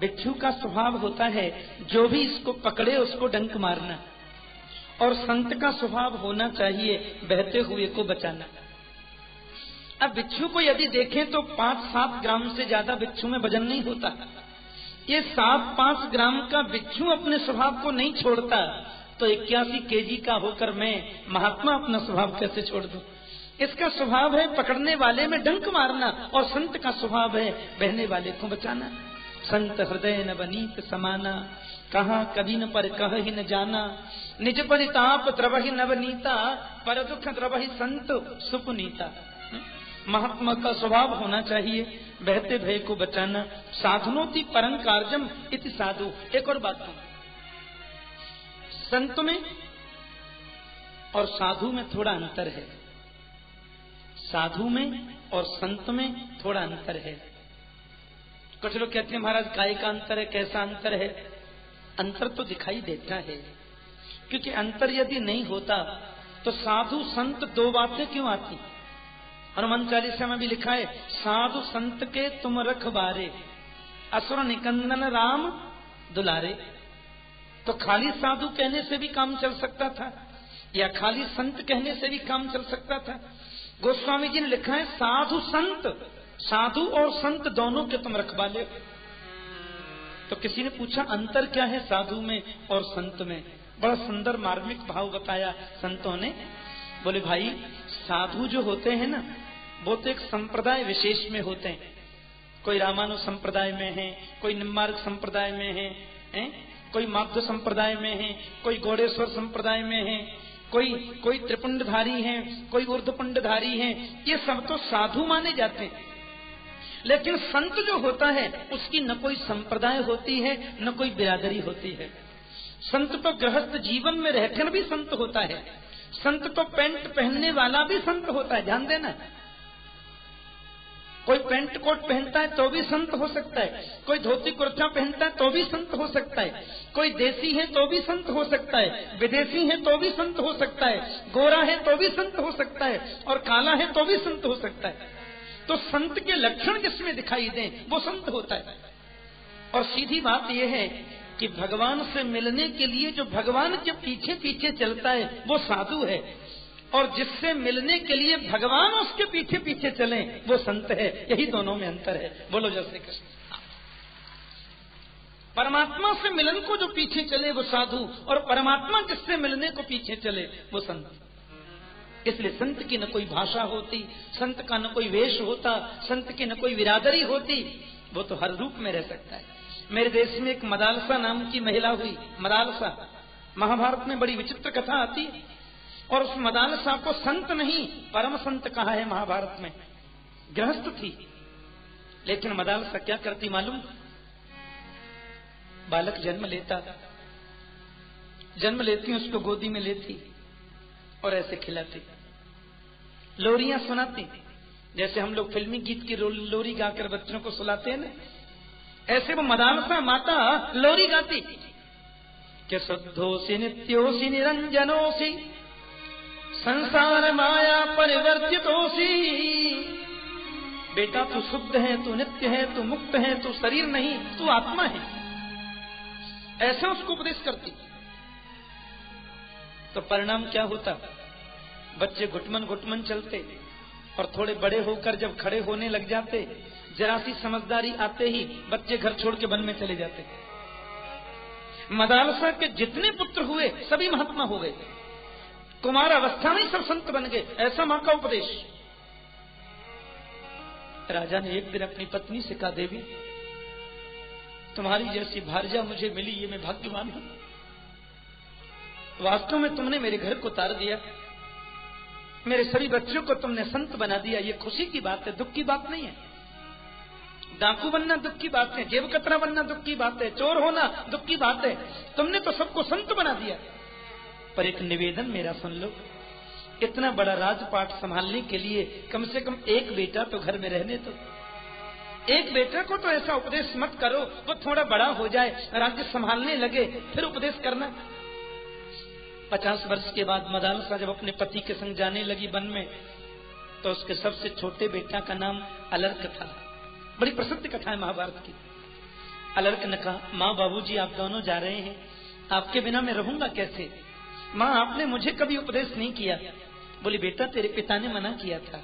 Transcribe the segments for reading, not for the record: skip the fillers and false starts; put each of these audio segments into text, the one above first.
बिच्छू का स्वभाव होता है जो भी इसको पकड़े उसको डंक मारना, और संत का स्वभाव होना चाहिए बहते हुए को बचाना। अब बिच्छू को यदि देखें तो 5-7 ग्राम से ज्यादा बिच्छू में वजन नहीं होता। ये 7-5 ग्राम का बिच्छू अपने स्वभाव को नहीं छोड़ता, तो 81 केजी का होकर मैं महात्मा अपना स्वभाव कैसे छोड़ दूं? इसका स्वभाव है पकड़ने वाले में डंक मारना, और संत का स्वभाव है बहने वाले को बचाना। संत हृदय न बनीत समाना, कहा कभी न पर कह ही न जाना। निज परिताप द्रवहि नवनीता, पर दुख द्रवहि संत सुपुनीता। महात्मा का स्वभाव होना चाहिए बहते भय को बचाना। साधनोति परं कार्जम इति साधु। एक और बात कहूं, संत में और साधु में थोड़ा अंतर है। साधु में और संत में थोड़ा अंतर है। कुछ लोग कहते हैं महाराज काय का अंतर है, कैसा अंतर है? अंतर तो दिखाई देता है, क्योंकि अंतर यदि नहीं होता तो साधु संत दो बातें क्यों आती? हनुमान चालीसा में भी लिखा है, साधु संत के तुम रखबारे, असुर निकंदन राम दुलारे। तो खाली साधु कहने से भी काम चल सकता था, या खाली संत कहने से भी काम चल सकता था। गोस्वामी जी ने लिखा है साधु संत, साधु और संत दोनों के तुम रखवाले। तो किसी ने पूछा अंतर क्या है साधु में और संत में? बड़ा सुंदर मार्मिक भाव बताया संतों ने। बोले भाई, साधु जो होते हैं ना, वो तो एक संप्रदाय विशेष में होते हैं। कोई रामानु संप्रदाय में है, कोई निम्बार्क संप्रदाय में है, कोई माध्व संप्रदाय में है, कोई गौड़ेश्वर संप्रदाय में है, कोई त्रिपुंडधारी है, कोई ऊर्ध्वपुंडधारी है। ये सब तो साधु माने जाते हैं। लेकिन संत जो होता है उसकी न कोई संप्रदाय होती है, न कोई बिरादरी होती है। संत तो गृहस्थ जीवन में रहकर भी संत होता है। संत तो पैंट पहनने वाला भी संत होता है, ध्यान देना। कोई पैंट कोट पहनता है तो भी संत हो सकता है, कोई धोती कुर्ता पहनता है तो भी संत हो सकता है, कोई देसी है तो भी संत हो सकता है, विदेशी है तो भी संत हो सकता है, गोरा है तो भी संत हो सकता है, और काला है तो भी संत हो सकता है। तो संत के लक्षण जिसमें दिखाई दें वो संत होता है। और सीधी बात यह है कि भगवान से मिलने के लिए जो भगवान के पीछे पीछे चलता है वो साधु है, और जिससे मिलने के लिए भगवान उसके पीछे पीछे चले वो संत है। यही दोनों में अंतर है। बोलो जय श्री कृष्ण। परमात्मा से मिलन को जो पीछे चले वो साधु, और परमात्मा जिससे मिलने को पीछे चले वो संत। इसलिए संत की न कोई भाषा होती, संत का न कोई वेश होता, संत की न कोई बिरादरी होती, वो तो हर रूप में रह सकता है। मेरे देश में एक मदालसा नाम की महिला हुई। मदालसा महाभारत में बड़ी विचित्र कथा आती है, और उस मदालसा को संत नहीं परम संत कहा है महाभारत में। गृहस्थ थी, लेकिन मदालसा क्या करती मालूम? बालक जन्म लेता, जन्म लेती उसको गोदी में लेती और ऐसे खिलाती, लोरियां सुनाती। जैसे हम लोग फिल्मी गीत की लोरी गाकर बच्चों को सुलाते हैं ना, ऐसे वो मदालसा माता लोरी गाती कि शुद्धोसी नित्योसी निरंजनोसी संसार माया परिवर्तितोसी। बेटा तू शुद्ध है, तू नित्य है, तू मुक्त है, तू शरीर नहीं, तू आत्मा है। ऐसा उसको उपदेश करती। तो परिणाम क्या होता? बच्चे घुटमन घुटमन चलते, और थोड़े बड़े होकर जब खड़े होने लग जाते, जरा सी समझदारी आते ही बच्चे घर छोड़ के वन में चले जाते। मदालसा के जितने पुत्र हुए सभी महात्मा हो गए, कुमार अवस्था में सब संत बन गए। ऐसा मां का उपदेश। राजा ने एक दिन अपनी पत्नी से कहा, देवी तुम्हारी जैसी भार्या मुझे मिली, ये मैं भाग्यवान हूं। वास्तव में तुमने मेरे घर को तार दिया, मेरे सभी बच्चों को तुमने संत बना दिया। ये खुशी की बात है, दुख की बात नहीं है। डाकू बनना दुख की बात है, जेब कतरा बनना दुख की बात है, चोर होना दुख की बात है। तुमने तो सबको संत बना दिया। पर एक निवेदन मेरा सुन लो, इतना बड़ा राजपाट संभालने के लिए कम से कम एक बेटा तो घर में रहने दो। एक बेटे को तो ऐसा उपदेश मत करो, वो थोड़ा बड़ा हो जाए, राज्य संभालने लगे, फिर उपदेश करना। 50 वर्ष के बाद मदालसा जब अपने पति के संग जाने लगी वन में, तो उसके सबसे छोटे बेटा का नाम अलर्क था। बड़ी प्रसिद्ध कथा है महाभारत की। अलर्क ने कहा, माँ बाबूजी आप दोनों जा रहे हैं, आपके बिना मैं रहूंगा कैसे? माँ आपने मुझे कभी उपदेश नहीं किया। बोली बेटा तेरे पिता ने मना किया था,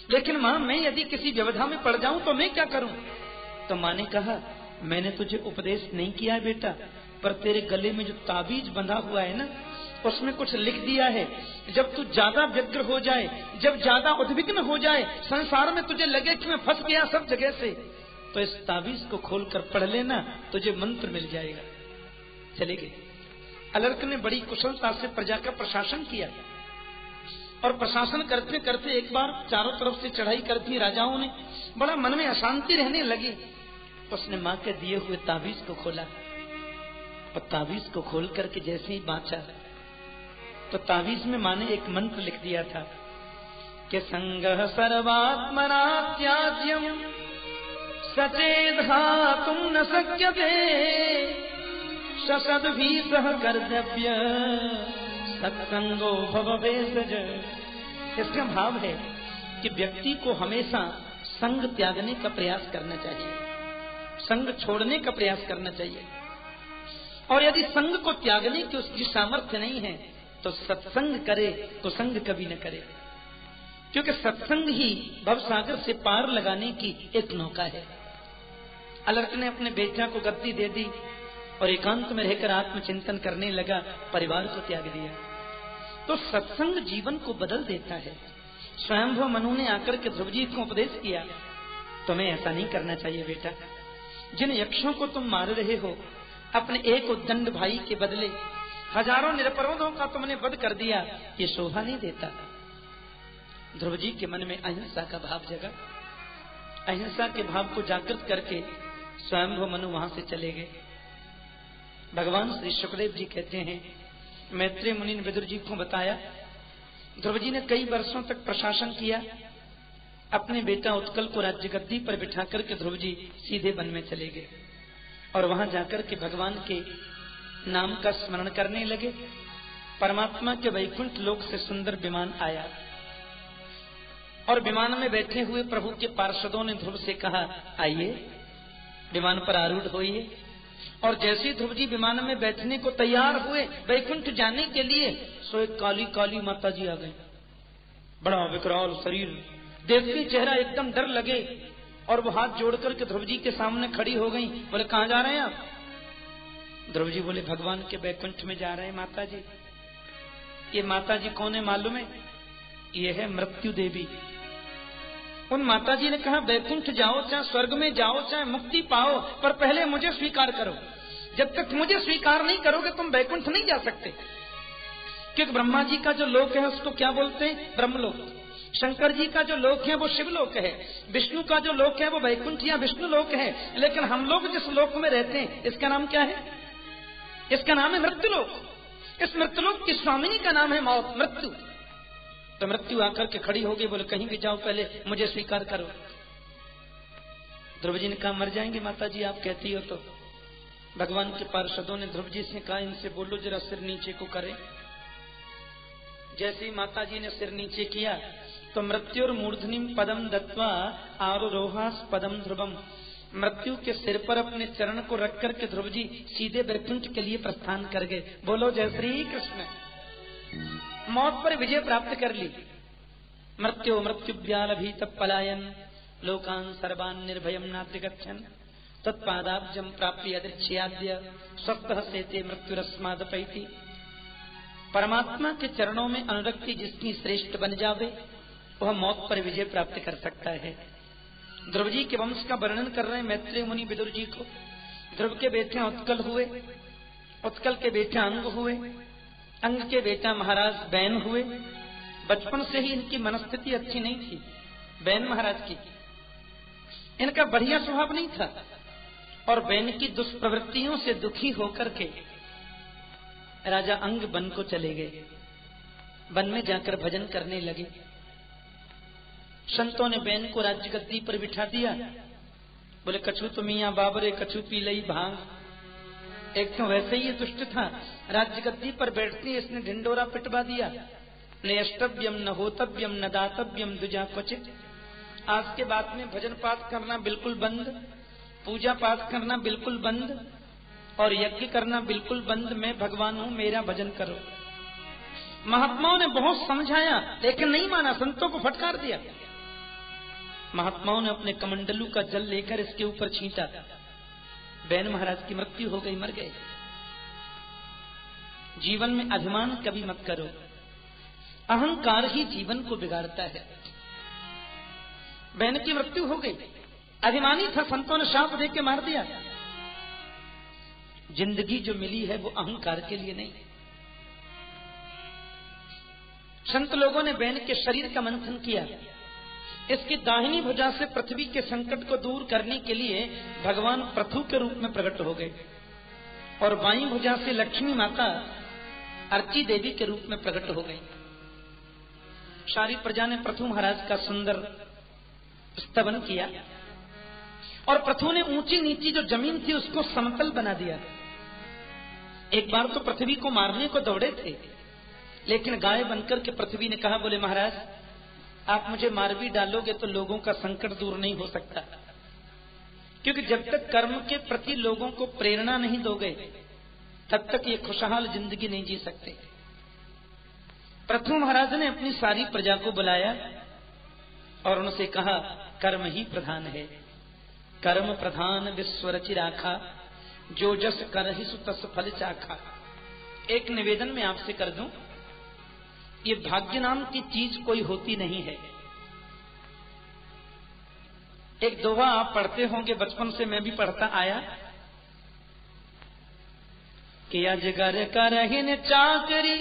लेकिन माँ मैं यदि किसी व्यवधा में पड़ जाऊं तो मैं क्या करूं? तो माँ ने कहा मैंने तुझे उपदेश नहीं किया है बेटा, पर तेरे गले में जो ताबीज बंधा हुआ है ना, उसमें कुछ लिख दिया है। जब तू ज्यादा व्यग्र हो जाए, जब ज्यादा उद्विग्न हो जाए, संसार में तुझे लगे कि मैं फंस गया सब जगह से, तो इस ताबीज को खोलकर पढ़ लेना, तुझे मंत्र मिल जाएगा। चले गए। अलर्क ने बड़ी कुशलता से प्रजा का प्रशासन किया, और प्रशासन करते करते एक बार चारों तरफ से चढ़ाई कर दी राजाओं ने, बड़ा मन में अशांति रहने लगी। उसने माँ के दिए हुए ताबीज को खोला, और ताबीज को खोल करके जैसे ही बांचा, तो ताबीज में माँ ने एक मंत्र लिख दिया था कि संगः सर्वात्मना त्याज्यम सचेधातुं न शक्यते ससद्भि सह कर्तव्य सत्संगो भव भेषज। इसका भाव है कि व्यक्ति को हमेशा संग त्यागने का प्रयास करना चाहिए, संग छोड़ने का प्रयास करना चाहिए, और यदि संग को त्यागने की उसकी सामर्थ्य नहीं है तो सत्संग करे, कुसंग कभी न करे, क्योंकि सत्संग ही भवसागर से पार लगाने की एक नौका है। अलर्क ने अपने बेटा को गद्दी दे दी और एकांत में रहकर आत्मचिंतन करने लगा, परिवार को त्याग दिया। तो सत्संग जीवन को बदल देता है। स्वयंभव मनु ने आकर के ध्रुव जी को उपदेश किया, तुम्हें ऐसा नहीं करना चाहिए बेटा। जिन यक्षों को तुम मार रहे हो, अपने एक उद्दंड भाई के बदले हजारों निरपराधों का तुमने वध कर दिया, ये शोभा नहीं देता। ध्रुव जी के मन में अहिंसा का भाव जगा। अहिंसा के भाव को जागृत करके स्वयंभव मनु वहां से चले गए। भगवान श्री सुखदेव जी कहते हैं, मैत्रेय मुनि ने विदुर जी को बताया, ध्रुव जी ने कई वर्षों तक प्रशासन किया। अपने बेटा उत्कल को राज्य गद्दी पर बिठा करके ध्रुव जी सीधे वन में चले गए, और वहां जाकर के भगवान के नाम का स्मरण करने लगे। परमात्मा के वैकुंठ लोक से सुंदर विमान आया, और विमान में बैठे हुए प्रभु के पार्षदों ने ध्रुव से कहा, आइए विमान पर आरूढ़ होइए। और जैसे ध्रुव जी विमान में बैठने को तैयार हुए वैकुंठ जाने के लिए, सो एक काली काली माता जी आ गई, बड़ा विकराल शरीर, देखते चेहरा एकदम डर लगे, और वो हाथ जोड़ करके ध्रुव जी के सामने खड़ी हो गई। बोले कहाँ जा रहे हैं आप? ध्रुव जी बोले भगवान के वैकुंठ में जा रहे हैं माता जी। ये माता जी कौन है मालूम है? ये है मृत्यु देवी। उन माता जी ने कहा, वैकुंठ जाओ, चाहे स्वर्ग में जाओ, चाहे मुक्ति पाओ, पर पहले मुझे स्वीकार करो। जब तक मुझे स्वीकार नहीं करोगे तुम वैकुंठ नहीं जा सकते। क्योंकि ब्रह्मा जी का जो लोक है उसको क्या बोलते हैं? ब्रह्मलोक। शंकर जी का जो लोक है वो शिवलोक है। विष्णु का जो लोक है वो वैकुंठ या विष्णु लोक है। लेकिन हम लोग जिस लोक में रहते हैं इसका नाम क्या है? इसका नाम है मृत्युलोक। इस मृत्युलोक की स्वामिनी का नाम है मौत, मृत्यु। तो मृत्यु आकर के खड़ी हो गई, बोले कहीं भी जाओ पहले मुझे स्वीकार करो। ध्रुव जी ने कहा, मर जाएंगे माता जी आप कहती हो तो। भगवान के पार्षदों ने ध्रुव जी से कहा, इनसे बोलो जरा सिर नीचे को करें। जैसे ही माता जी ने सिर नीचे किया तो मृत्युर मूर्धनि पदम दत्वा आरोहास पदम ध्रुवम। मृत्यु के सिर पर अपने चरण को रख करके ध्रुव जी सीधे वैकुंठ के लिए प्रस्थान कर गए। बोलो जय श्री कृष्ण। मौत पर विजय प्राप्त कर ली। मृत्यु मृत्युभ्याल भीत पलायन लोकान सर्वान निर्भयम नाद्य गच्छन तत्पादाब्जम प्राप्य अदृच्छयाद्य स्वतः सेते मृत्युरस्मादपैति। परमात्मा के चरणों में अनुरक्ति जिसकी श्रेष्ठ बन जावे वह मौत पर विजय प्राप्त कर सकता है। ध्रुव जी के वंश का वर्णन कर रहे हैं मैत्रेय मुनि विदुर जी को। ध्रुव के बेटे उत्कल हुए, उत्कल के बेटे अंग हुए, अंग के बेटा महाराज बैन हुए। बचपन से ही इनकी मनस्थिति अच्छी नहीं थी बैन महाराज की। इनका बढ़िया स्वभाव नहीं था, और बैन की दुष्प्रवृत्तियों से दुखी होकर के राजा अंग वन को चले गए। वन में जाकर भजन करने लगे। संतों ने बैन को राज्य गद्दी पर बिठा दिया। बोले कछु तो मियाँ बाबरे कछु पी लई भांग। एक तो वैसे ही दुष्ट था, राज्य गद्दी पर बैठती इसने ढिंडोरा पिटवा दिया। न अष्टव्यम न होतव्यम न दातव्यम दुजा क्वचित। आज के बाद में भजन पाठ करना बिल्कुल बंद, पूजा पाठ करना बिल्कुल बंद और यज्ञ करना बिल्कुल बंद, मैं भगवान हूं, मेरा भजन करो। महात्माओं ने बहुत समझाया लेकिन नहीं माना, संतों को फटकार दिया। महात्माओं ने अपने कमंडलू का जल लेकर इसके ऊपर छींटा। बैन महाराज की मृत्यु हो गई, मर गए। जीवन में अभिमान कभी मत करो, अहंकार ही जीवन को बिगाड़ता है। बहन की मृत्यु हो गई, अभिमानी था, संतों ने शाप दे के मार दिया। जिंदगी जो मिली है वो अहंकार के लिए नहीं। संत लोगों ने बहन के शरीर का मंथन किया। इसकी दाहिनी भुजा से पृथ्वी के संकट को दूर करने के लिए भगवान पृथु के रूप में प्रकट हो गए और बाईं भुजा से लक्ष्मी माता अर्ची देवी के रूप में प्रकट हो गई। सारी प्रजा ने पृथु महाराज का सुंदर स्तवन किया और पृथु ने ऊंची नीची जो जमीन थी उसको समतल बना दिया। एक बार तो पृथ्वी को मारने को दौड़े थे, लेकिन गाय बनकर के पृथ्वी ने कहा, बोले महाराज आप मुझे मार भी डालोगे तो लोगों का संकट दूर नहीं हो सकता, क्योंकि जब तक कर्म के प्रति लोगों को प्रेरणा नहीं दोगे तब तक ये खुशहाल जिंदगी नहीं जी सकते। पृथु महाराज ने अपनी सारी प्रजा को बुलाया और उनसे कहा, कर्म ही प्रधान है, कर्म प्रधान विश्व रचि राखा, जो जस करहि सु तस फल चाखा। एक निवेदन में आपसे कर दूं, ये भाग्य नाम की चीज कोई होती नहीं है। एक दोहा आप पढ़ते होंगे, बचपन से मैं भी पढ़ता आया कि अजगर करहिन चाकरी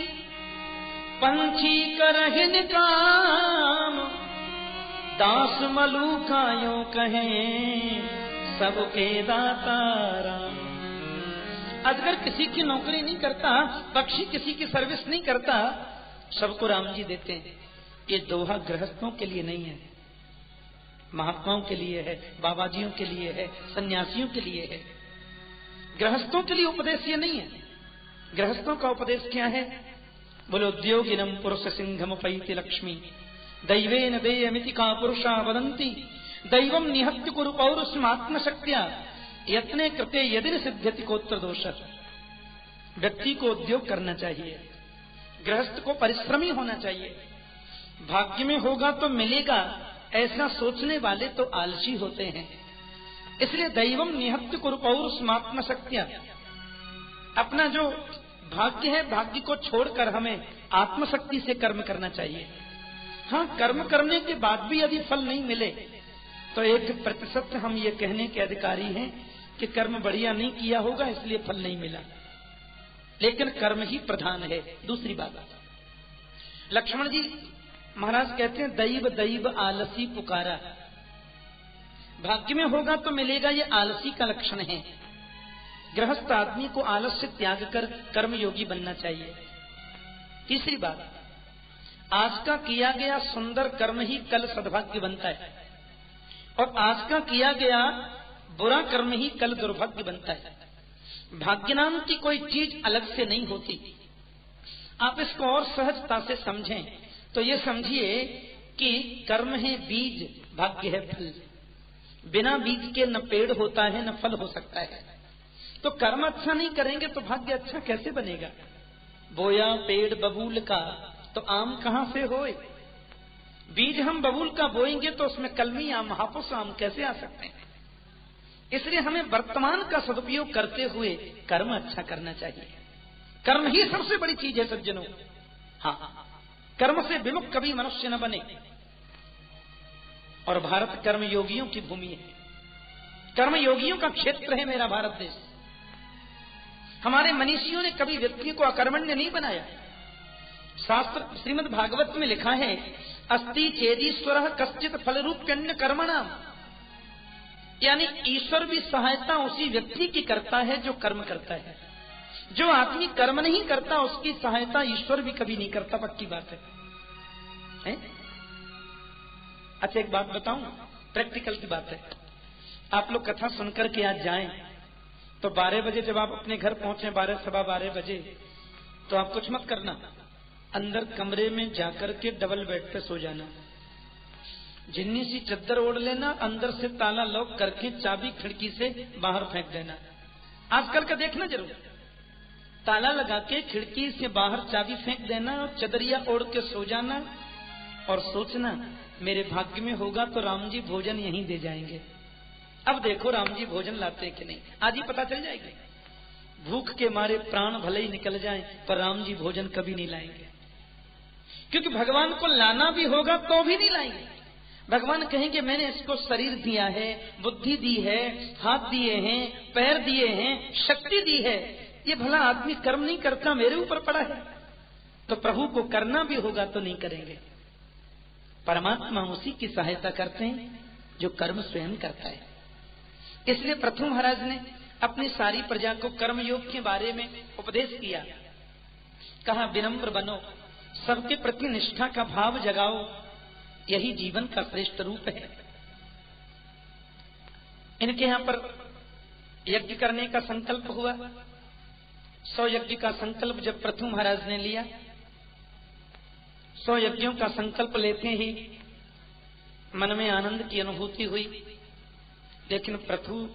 पंछी करहिन काम, दास मलूका यूं कहें सबके दाता राम। अजगर किसी की नौकरी नहीं करता, पक्षी किसी की सर्विस नहीं करता, सबको राम जी देते हैं। ये दोहा गृहस्थों के लिए नहीं है, महात्माओं के लिए है, बाबाजियों के लिए है, सन्यासियों के लिए है। गृहस्थों के लिए उपदेश ये नहीं है। गृहस्थों का उपदेश क्या है? बोलो, उद्योगिनम पुरुष सिंहम पैति लक्ष्मी दैवेन देयमिति का पुरुषा वदंती, दैवम निहत्य कुरु पौरुषमात्म शक्त्या यत्ने कृते यदि सिद्ध्यति कोत्र दोष। व्यक्ति को उद्योग करना चाहिए, गृहस्थ को परिश्रमी होना चाहिए। भाग्य में होगा तो मिलेगा, ऐसा सोचने वाले तो आलसी होते हैं। इसलिए दैवम निहत्य कुरु पौरुषमात्म शक्त्या, अपना जो भाग्य है भाग्य को छोड़कर हमें आत्मशक्ति से कर्म करना चाहिए। हाँ, कर्म करने के बाद भी यदि फल नहीं मिले तो 1% हम ये कहने के अधिकारी हैं कि कर्म बढ़िया नहीं किया होगा इसलिए फल नहीं मिला, लेकिन कर्म ही प्रधान है। दूसरी बात, लक्ष्मण जी महाराज कहते हैं, दैव दैव आलसी पुकारा। भाग्य में होगा तो मिलेगा, ये आलसी का लक्षण है। गृहस्थ आदमी को आलस्य त्याग कर कर्मयोगी बनना चाहिए। तीसरी बात, आज का किया गया सुंदर कर्म ही कल सद्भाग्य बनता है और आज का किया गया बुरा कर्म ही कल दुर्भाग्य बनता है। भाग्य नाम की कोई चीज अलग से नहीं होती। आप इसको और सहजता से समझें तो ये समझिए कि कर्म है बीज, भाग्य है फल। बिना बीज के न पेड़ होता है न फल हो सकता है। तो कर्म अच्छा नहीं करेंगे तो भाग्य अच्छा कैसे बनेगा? बोया पेड़ बबूल का तो आम कहां से होए? बीज हम बबूल का बोएंगे तो उसमें कलमी आम, हापुस आम कैसे आ सकते हैं? इसलिए हमें वर्तमान का सदुपयोग करते हुए कर्म अच्छा करना चाहिए। कर्म ही सबसे बड़ी चीज है सज्जनों। हाँ, कर्म से विमुख कभी मनुष्य न बने। और भारत कर्म योगियों की भूमि है, कर्म योगियों का क्षेत्र है मेरा भारत देश। हमारे मनीषियों ने कभी व्यक्ति को अकर्मण्य नहीं बनाया। शास्त्र श्रीमद् भागवत में लिखा है, अस्ति चेदीश्वर कश्चित फल रूप्यन्य कर्मणाम, यानी ईश्वर भी सहायता उसी व्यक्ति की करता है जो कर्म करता है। जो आदमी कर्म नहीं करता उसकी सहायता ईश्वर भी कभी नहीं करता, पक्की बात है? अच्छा, एक बात बताऊं, प्रैक्टिकल की बात है। आप लोग कथा सुनकर के आज जाएं तो 12 बजे जब आप अपने घर पहुंचे, 12 सवा 12 बजे, तो आप कुछ मत करना, अंदर कमरे में जाकर के डबल बेड पे सो जाना जिन्नी सी चद्दर ओढ़ लेना, अंदर से ताला लॉक करके चाबी खिड़की से बाहर फेंक देना। आजकल का देखना जरूर, ताला लगा के खिड़की से बाहर चाबी फेंक देना और चदरिया ओढ़ के सो जाना और सोचना मेरे भाग्य में होगा तो राम जी भोजन यहीं दे जाएंगे। अब देखो राम जी भोजन लाते कि नहीं, आज ही पता चल जाएगी। भूख के मारे प्राण भले ही निकल जाएं पर राम जी भोजन कभी नहीं लाएंगे, क्योंकि भगवान को लाना भी होगा तो भी नहीं लाएंगे। भगवान कहेंगे मैंने इसको शरीर दिया है, बुद्धि दी है, हाथ दिए हैं, पैर दिए हैं, शक्ति दी है, ये भला आदमी कर्म नहीं करता, मेरे ऊपर पड़ा है। तो प्रभु को करना भी होगा तो नहीं करेंगे। परमात्मा उसी की सहायता करते हैं जो कर्म स्वयं करता है। इसलिए पृथु महाराज ने अपनी सारी प्रजा को कर्मयोग के बारे में उपदेश किया। कहा विनम्र बनो, सबके प्रति निष्ठा का भाव जगाओ, यही जीवन का श्रेष्ठ रूप है। इनके यहाँ पर यज्ञ करने का संकल्प हुआ। 100 यज्ञ का संकल्प जब पृथु महाराज ने लिया, 100 यज्ञों का संकल्प लेते ही मन में आनंद की अनुभूति हुई। लेकिन पृथु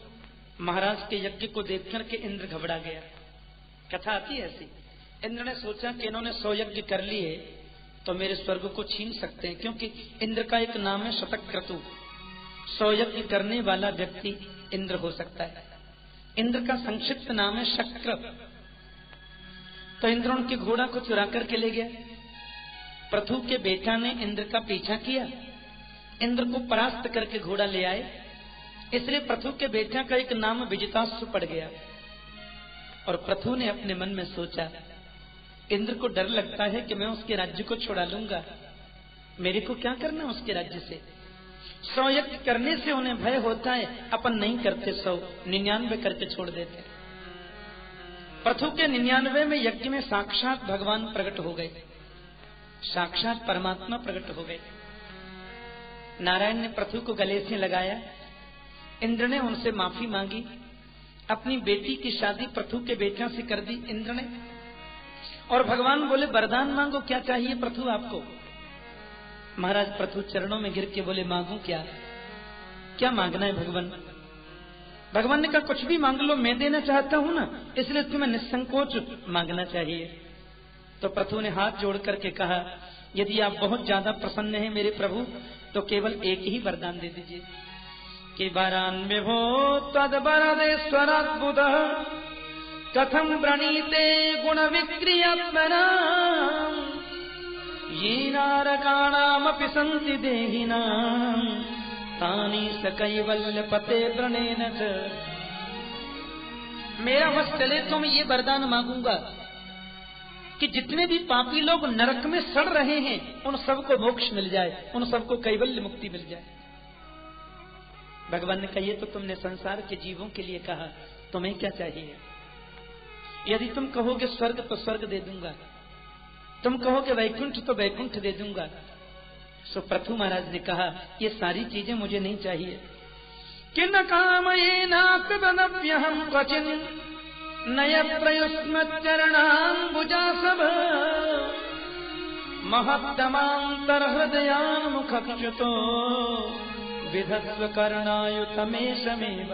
महाराज के यज्ञ को देख करके इंद्र घबरा गया। कथा आती है ऐसी, इंद्र ने सोचा कि इन्होंने 100 यज्ञ कर लिए तो मेरे स्वर्ग को छीन सकते हैं, क्योंकि इंद्र का एक नाम है शतक्रतु, 100 यज्ञ करने वाला व्यक्ति इंद्र हो सकता है। इंद्र का संक्षिप्त नाम है शक्र। तो इंद्र उनके घोड़ा को चुरा करके ले गया। पृथु के बेटा ने इंद्र का पीछा किया, इंद्र को परास्त करके घोड़ा ले आए। इसलिए पृथु के बेटा का एक नाम विजिताश्व पड़ गया। और पृथु ने अपने मन में सोचा, इंद्र को डर लगता है कि मैं उसके राज्य को छुड़ा लूंगा, मेरे को क्या करना उसके राज्य से। 100 यज्ञ करने से उन्हें भय होता है, अपन नहीं करते, 100 99 करके छोड़ देते। पृथु के 99 में यज्ञ में साक्षात भगवान प्रकट हो गए, साक्षात परमात्मा प्रकट हो गए। नारायण ने पृथु को गले से लगाया, इंद्र ने उनसे माफी मांगी, अपनी बेटी की शादी पृथु के बेटा से कर दी इंद्र ने। और भगवान बोले वरदान मांगो, क्या चाहिए पृथु आपको। महाराज पृथु चरणों में गिर के बोले मांगू क्या, क्या मांगना है भगवान। भगवान ने कहा कुछ भी मांग लो, मैं देना चाहता हूं ना, इसलिए तुम्हें निसंकोच मांगना चाहिए। तो पृथु ने हाथ जोड़ करके कहा, यदि आप बहुत ज्यादा प्रसन्न हैं मेरे प्रभु तो केवल एक ही वरदान दे दीजिए कि वरान विभो तद वरदेश्वराद्भुत कथम व्रणीते गुण विक्रियात्मना ये नारकाणामपि सन्ति देहिनां तानि स कैवल्य पते व्रणेन च। मेरा बस चले तो मैं ये वरदान मांगूंगा कि जितने भी पापी लोग नरक में सड़ रहे हैं उन सबको मोक्ष मिल जाए, उन सबको कैवल्य मुक्ति मिल जाए। भगवान ने कहा, ये तो तुमने संसार के जीवों के लिए कहा, तुम्हें क्या चाहिए। यदि तुम कहोगे स्वर्ग तो स्वर्ग दे दूंगा, तुम कहोगे वैकुंठ तो वैकुंठ दे दूंगा। सो पृथु महाराज ने कहा, ये सारी चीजें मुझे नहीं चाहिए। कि न कामयेनाप्यहं क्वचिन् नय प्रयुष्मच्चरणाम्बुजासभ महत्तमान्तर्हृदयान्मुखच्युतो विधत्स्व कर्णायुतमेशमेव।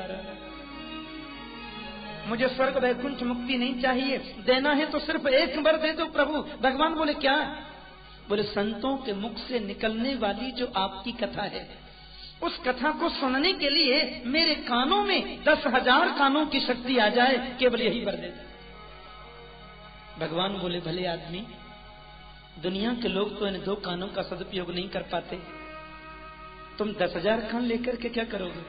मुझे स्वर्ग वैकुंठ मुक्ति नहीं चाहिए, देना है तो सिर्फ एक बार दे दो प्रभु। भगवान बोले क्या। बोले संतों के मुख से निकलने वाली जो आपकी कथा है, उस कथा को सुनने के लिए मेरे कानों में 10,000 कानों की शक्ति आ जाए, केवल यही वर दे। भगवान बोले भले आदमी, दुनिया के लोग तो इन 2 कानों का सदुपयोग नहीं कर पाते, तुम 10,000 कान लेकर के क्या करोगे।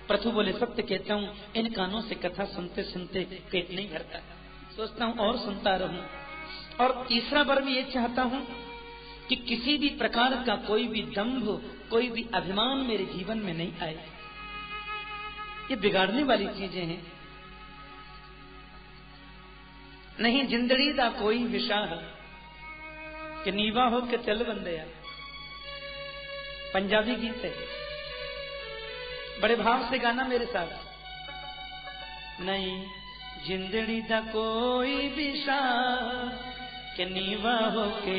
पृथु बोले सत्य कहता हूँ, इन कानों से कथा सुनते सुनते पेट नहीं भरता, सोचता हूँ और सुनता रहूं। और तीसरा वर भी ये चाहता हूँ कि किसी भी प्रकार का कोई भी दंभ, कोई भी अभिमान मेरे जीवन में नहीं आए। ये बिगाड़ने वाली चीजें हैं। नहीं जिंदड़ी दा कोई विशाह कि नीवा हो के चल बंदया, पंजाबी गीत है, बड़े भाव से गाना मेरे साथ। नहीं जिंदड़ी दा कोई विशाह के नीवा होके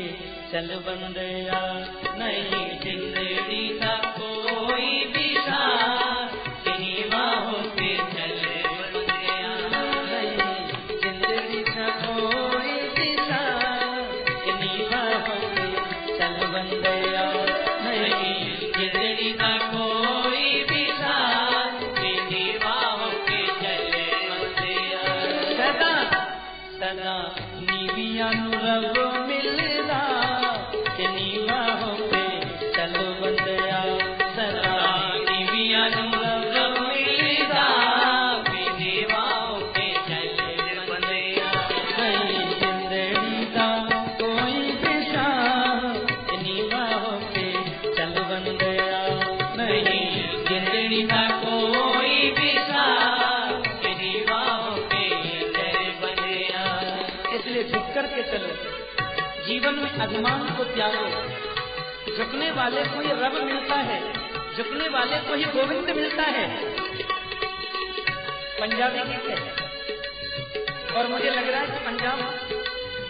चल बंदया, नहीं जिंदड़ी का कोई विचार के नीवा होके चल बंदया, नहीं जिंदड़ी का कोई विचार के नीवा होके चल बंदया, नहीं जिंदड़ी का कोई विचार के नीवा होके चल बंदया। सदा सदा नीविया नु रब मिलदा के नीवा होके चलो बंदया, सदा नीविया नु रब मिलदा के नीवा होके चलो बंदया, नहीं जिंदड़ी का कोई दिशा के नीवा होके चलो बंदया, नहीं जिंदड़ी का कोई दिशा के नीवा होके चलो बंदया। इसलिए झुक करके चलो, जीवन में अभिमान को त्यागो। झुकने वाले को ही रब मिलता है, झुकने वाले को ही गोविंद मिलता है। पंजाबी गीत है और मुझे लग रहा है कि पंजाब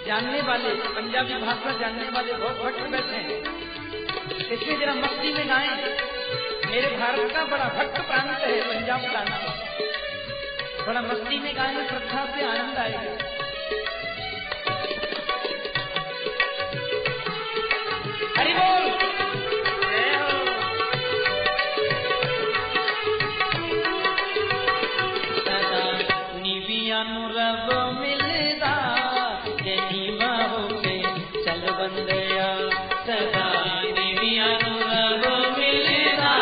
जानने वाले, पंजाबी भाषा जानने वाले बहुत भक्त बैठे हैं, इसलिए जरा मस्ती में गाएं। मेरे भारत का बड़ा भक्त प्रांत है पंजाब प्रांत, थोड़ा मस्ती में गाएं, श्रद्धा से आनंद आएगा। हरि बोल। सदा नीविया नु रब मिलदा के नीवा होके चल बंदया, सदा नीविया नु रब मिलदा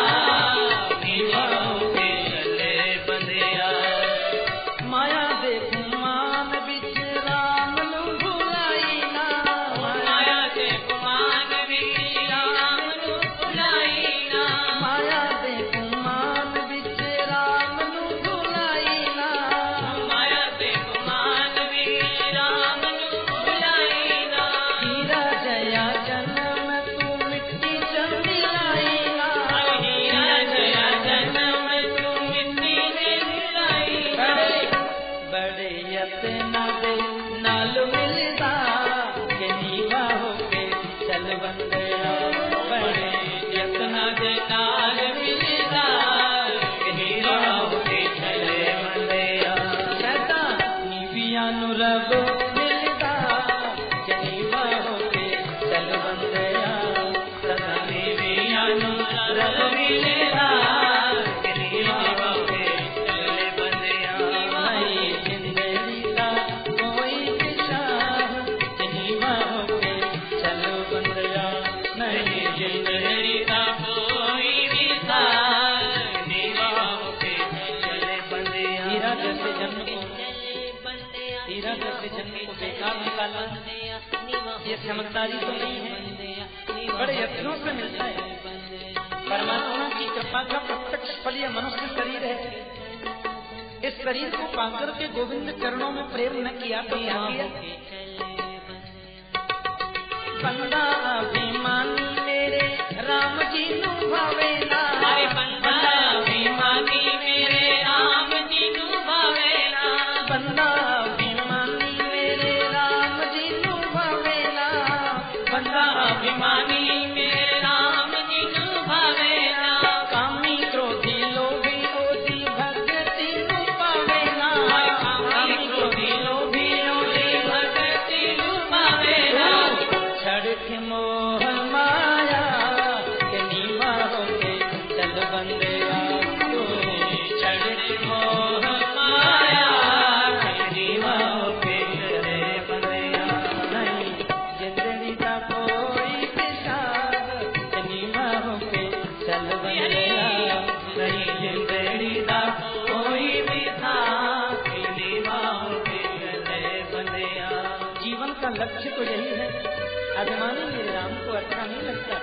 नीवा होके चले बंदया। माया दे गुमान बिच राम नु भुलाई ना, माया दे गुमान बिच राम नु भुलाई ना, माया दे गुमान बिच राम नु भुलाई ना, माया दे गुमान बिच राम नु भुलाई ना। हीरा जया जन्म तू मिट्टी च मिलाई ना, हीरा जया जन्म तू मिट्टी च मिलाई ना। बड़े यत्न दे नाल मिलदा के नीवा होके चल बंदया, बड़े यत्न दे नाल मिलदा के नीवा होके चल बंदया। सदा नीविया नु रब मिलदा के नीवा होके चल बंदया, सदा नीविया नु रब मिलदा के नीवा होके चल बंदया, नहीं जिंदड़ी का कोई दिशा के नीवा होके चलो बंदया, नहीं जिंदड़ी का कोई दिशा नीवा होके चले बंदया। हीरा जैसे जन्म को, हीरा जैसे जन्म को बेकार निकाला, ये समझदारी तो नहीं है, बड़े यत्नों से मिलता है। परमात्मा की कृपा का प्रत्यक्ष फल यह मनुष्य शरीर है। इस शरीर को पाकर के गोविंद चरणों में प्रेम न किया तो क्या किया? बंदा अभिमानी मेरे राम जी नु भावेला, बंदा अभिमानी मेरे राम जी नु भावेला, बंदा अभिमानी मेरे राम जी नु भावेला, बंदा अभिमानी मेरे राम जी नु भावेला। कामी क्रोधी लोभी ओधी भक्ति नु पावेला, कामी क्रोधी लोभी ओधी भक्ति नु पावेला। छड़ मोह माया के नीवा होके चल बंदया, छड़ मोह माया के नीवा होके चले बंदया, नहीं जिंदड़ी का कोई दिशा के नीवा होके चल बंदया, नहीं जिंदड़ी का कोई दिशा के नीवा होके चले बंदया। जीवन का लक्ष्य तो यही है। अभिमानी मेरे राम को अच्छा नहीं लगता।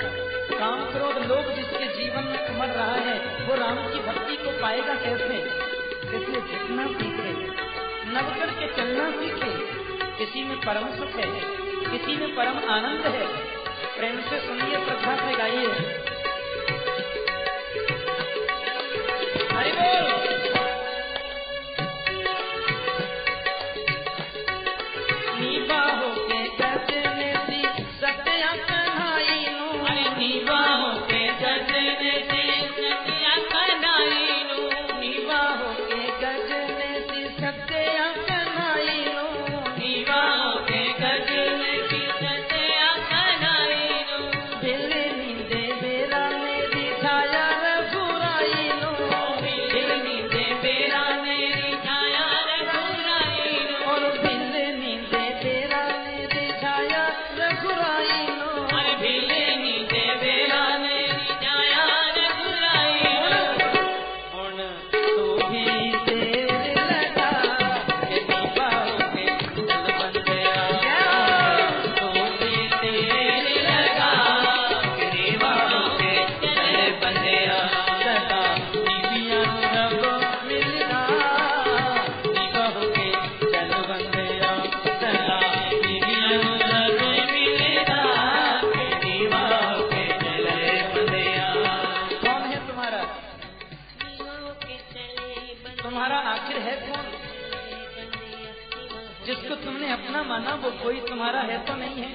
काम क्रोध लोभ जिसके जीवन में उमड़ रहा है वो राम की भक्ति को पाएगा कैसे? इसलिए झुकना सीखे, नव करके चलना सीखे। किसी में परम सुख है, किसी में परम आनंद है। प्रेम से सुनिए, श्रद्धा से गाइए। हरि बोल। नीवा होके कैसे तुम्हारा आखिर है कौन? जिसको तुमने अपना माना वो कोई तुम्हारा है तो नहीं है।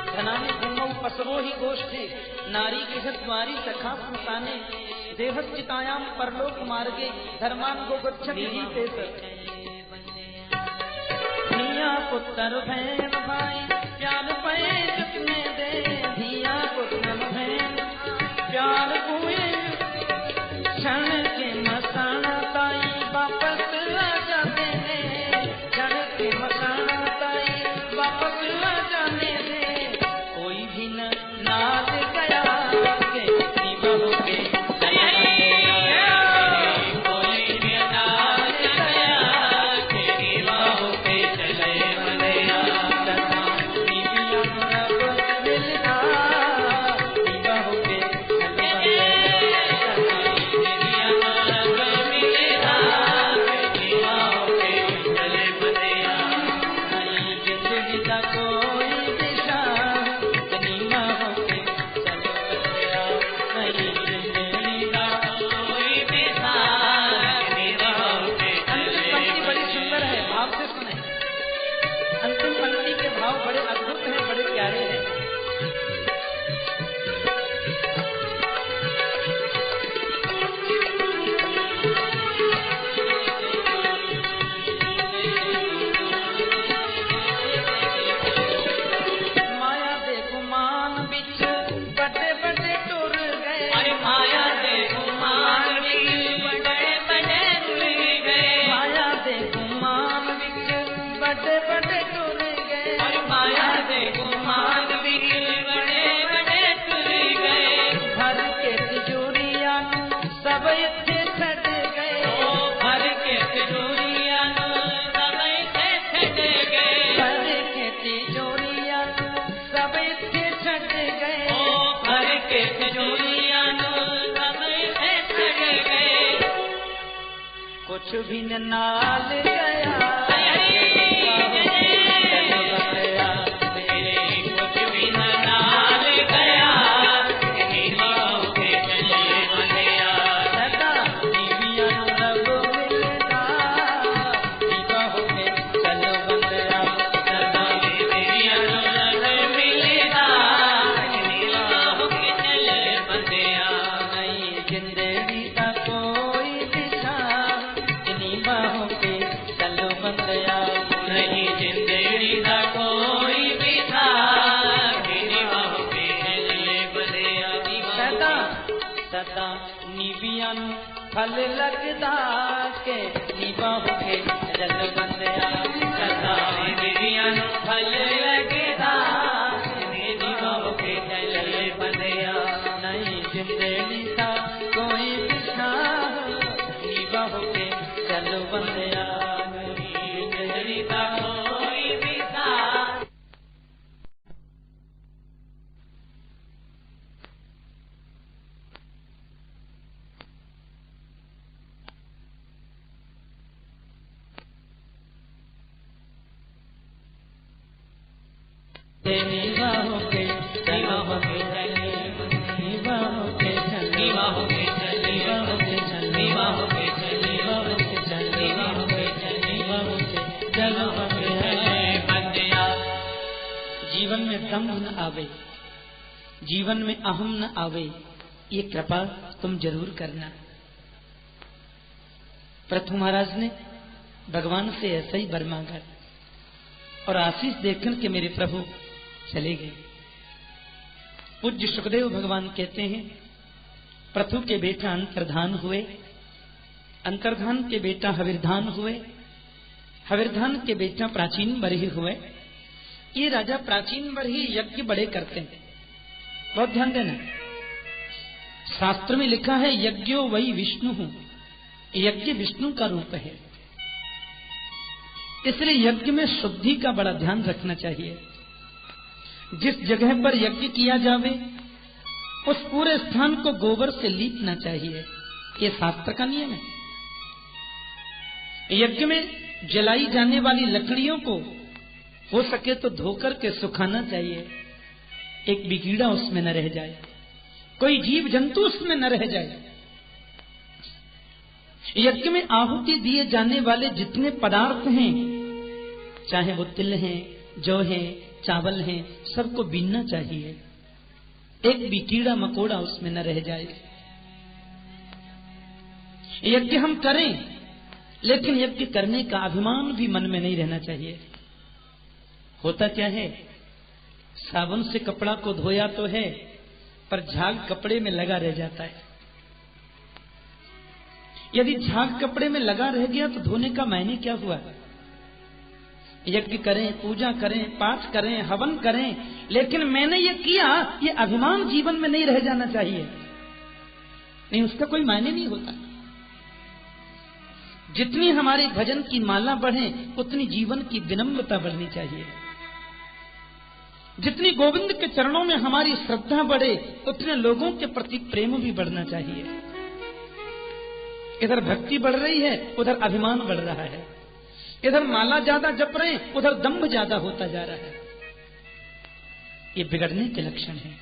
धनाने घूमो पसरो ही गोष्ठे, नारी गृहद्वारी सखा संताने, देहश्चितायाम परलोक मार्गे, धर्मान गो गच्छति जीते सर। धिया पुत्र बहन भाई प्यार पे जितने दे, धिया पुत्र बहन प्यार हुए क्षण के मसाना ताई वापस आ जाते हैं, क्षण के मसाना ताई वापस आ जाने दे। कोई भी न नाच गया के निभाओ के, कोई भी नाच गया के निभाओ के चले बलिया, बड़े अद्भुत हैं, बड़े प्यारे हैं। माया दे गुमान बिच बड़े बड़े टुर गए, अरे माया दे गुमान बिच बड़े बड़े टुर गए, माया दे गुमान बिच बड़े बड़े टुर गए, माया दे गुमान बिच बड़े बड़े टुर गए। भर के तिजोरिया सब इत्थे छड़ गए, भर के तिजोरिया सब इत्थे छड़ गए, भर के तिजोरिया सब इत्थे छड़ गए, भर के तिजोरिया सब इत्थे छड़ गए। कुछ भी न नाल गया फल लगदा के निभाओ के जल बंदया, सदा निवियां फल लगदा के निभाओ के जल बंदया। नहीं जिंदगी सा कोई बिछा निभाओ के जल बंदया, नहीं जिंदगी सा कोई बिछा। निभाओ के निभाओ के निभाओ के निभाओ के निभाओ के निभाओ के निभाओ के निभाओ के निभाओ के चलो बंदिया। जीवन में दम्भ न आवे, जीवन में अहम न आवे, ये कृपा तुम जरूर करना। पृथु महाराज ने भगवान से ऐसा ही वर मांगा और आशीष देखकर के मेरे प्रभु चले गए। पूज्य सुखदेव भगवान कहते हैं, पृथु के बेटा अंतर्धान हुए, अंतर्धान के बेटा हविर्धान हुए, हविर्धान के बेटा प्राचीन बरही हुए। ये राजा प्राचीन बरही यज्ञ बड़े करते हैं, बहुत ध्यान देना। शास्त्र में लिखा है यज्ञो वही विष्णु हूं, यज्ञ विष्णु का रूप है, इसलिए यज्ञ में शुद्धि का बड़ा ध्यान रखना चाहिए। जिस जगह पर यज्ञ किया जावे उस पूरे स्थान को गोबर से लीपना चाहिए, ये शास्त्र का नियम है। यज्ञ में जलाई जाने वाली लकड़ियों को हो सके तो धोकर के सुखाना चाहिए, एक भी कीड़ा उसमें न रह जाए, कोई जीव जंतु उसमें न रह जाए। यज्ञ में आहुति दिए जाने वाले जितने पदार्थ हैं, चाहे वो तिल हैं, जौ है, चावल हैं, सबको बीनना चाहिए। एक भी कीड़ा मकोड़ा उसमें न रह जाए। यज्ञ हम करें, लेकिन यज्ञ करने का अभिमान भी मन में नहीं रहना चाहिए। होता क्या है, साबुन से कपड़ा को धोया तो है, पर झाग कपड़े में लगा रह जाता है। यदि झाग कपड़े में लगा रह गया तो धोने का मायने क्या हुआ? यज्ञ करें, पूजा करें, पाठ करें, हवन करें, लेकिन मैंने ये किया, ये अभिमान जीवन में नहीं रह जाना चाहिए। नहीं, उसका कोई मायने नहीं होता। जितनी हमारे भजन की माला बढ़े, उतनी जीवन की विनम्रता बढ़नी चाहिए। जितनी गोविंद के चरणों में हमारी श्रद्धा बढ़े, उतने लोगों के प्रति प्रेम भी बढ़ना चाहिए। इधर भक्ति बढ़ रही है, उधर अभिमान बढ़ रहा है। इधर माला ज्यादा जप रहे हैं, उधर दंभ ज्यादा होता जा रहा है। ये बिगड़ने के लक्षण हैं।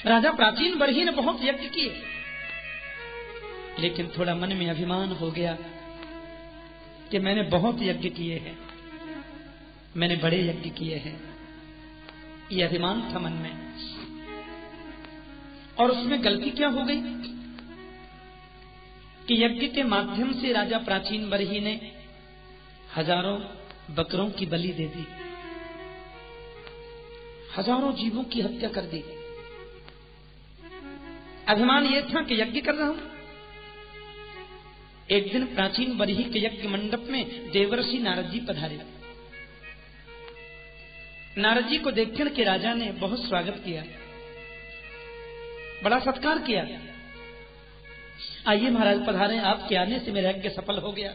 राजा प्राचीन बरही ने बहुत यज्ञ किए, लेकिन थोड़ा मन में अभिमान हो गया कि मैंने बहुत यज्ञ किए हैं, मैंने बड़े यज्ञ किए हैं। ये अभिमान था मन में, और उसमें गलती क्या हो गई कि यज्ञ के माध्यम से राजा प्राचीन बरही ने हजारों बकरों की बलि दे दी, हजारों जीवों की हत्या कर दी। अभिमान यह था कि यज्ञ कर रहा हूं। एक दिन प्राचीन बरही के यज्ञ मंडप में देवर्षि नारद जी पधारे। नारद जी को देखकर के राजा ने बहुत स्वागत किया, बड़ा सत्कार किया। आइए महाराज पधारे, आपके आने से मेरा यज्ञ सफल हो गया।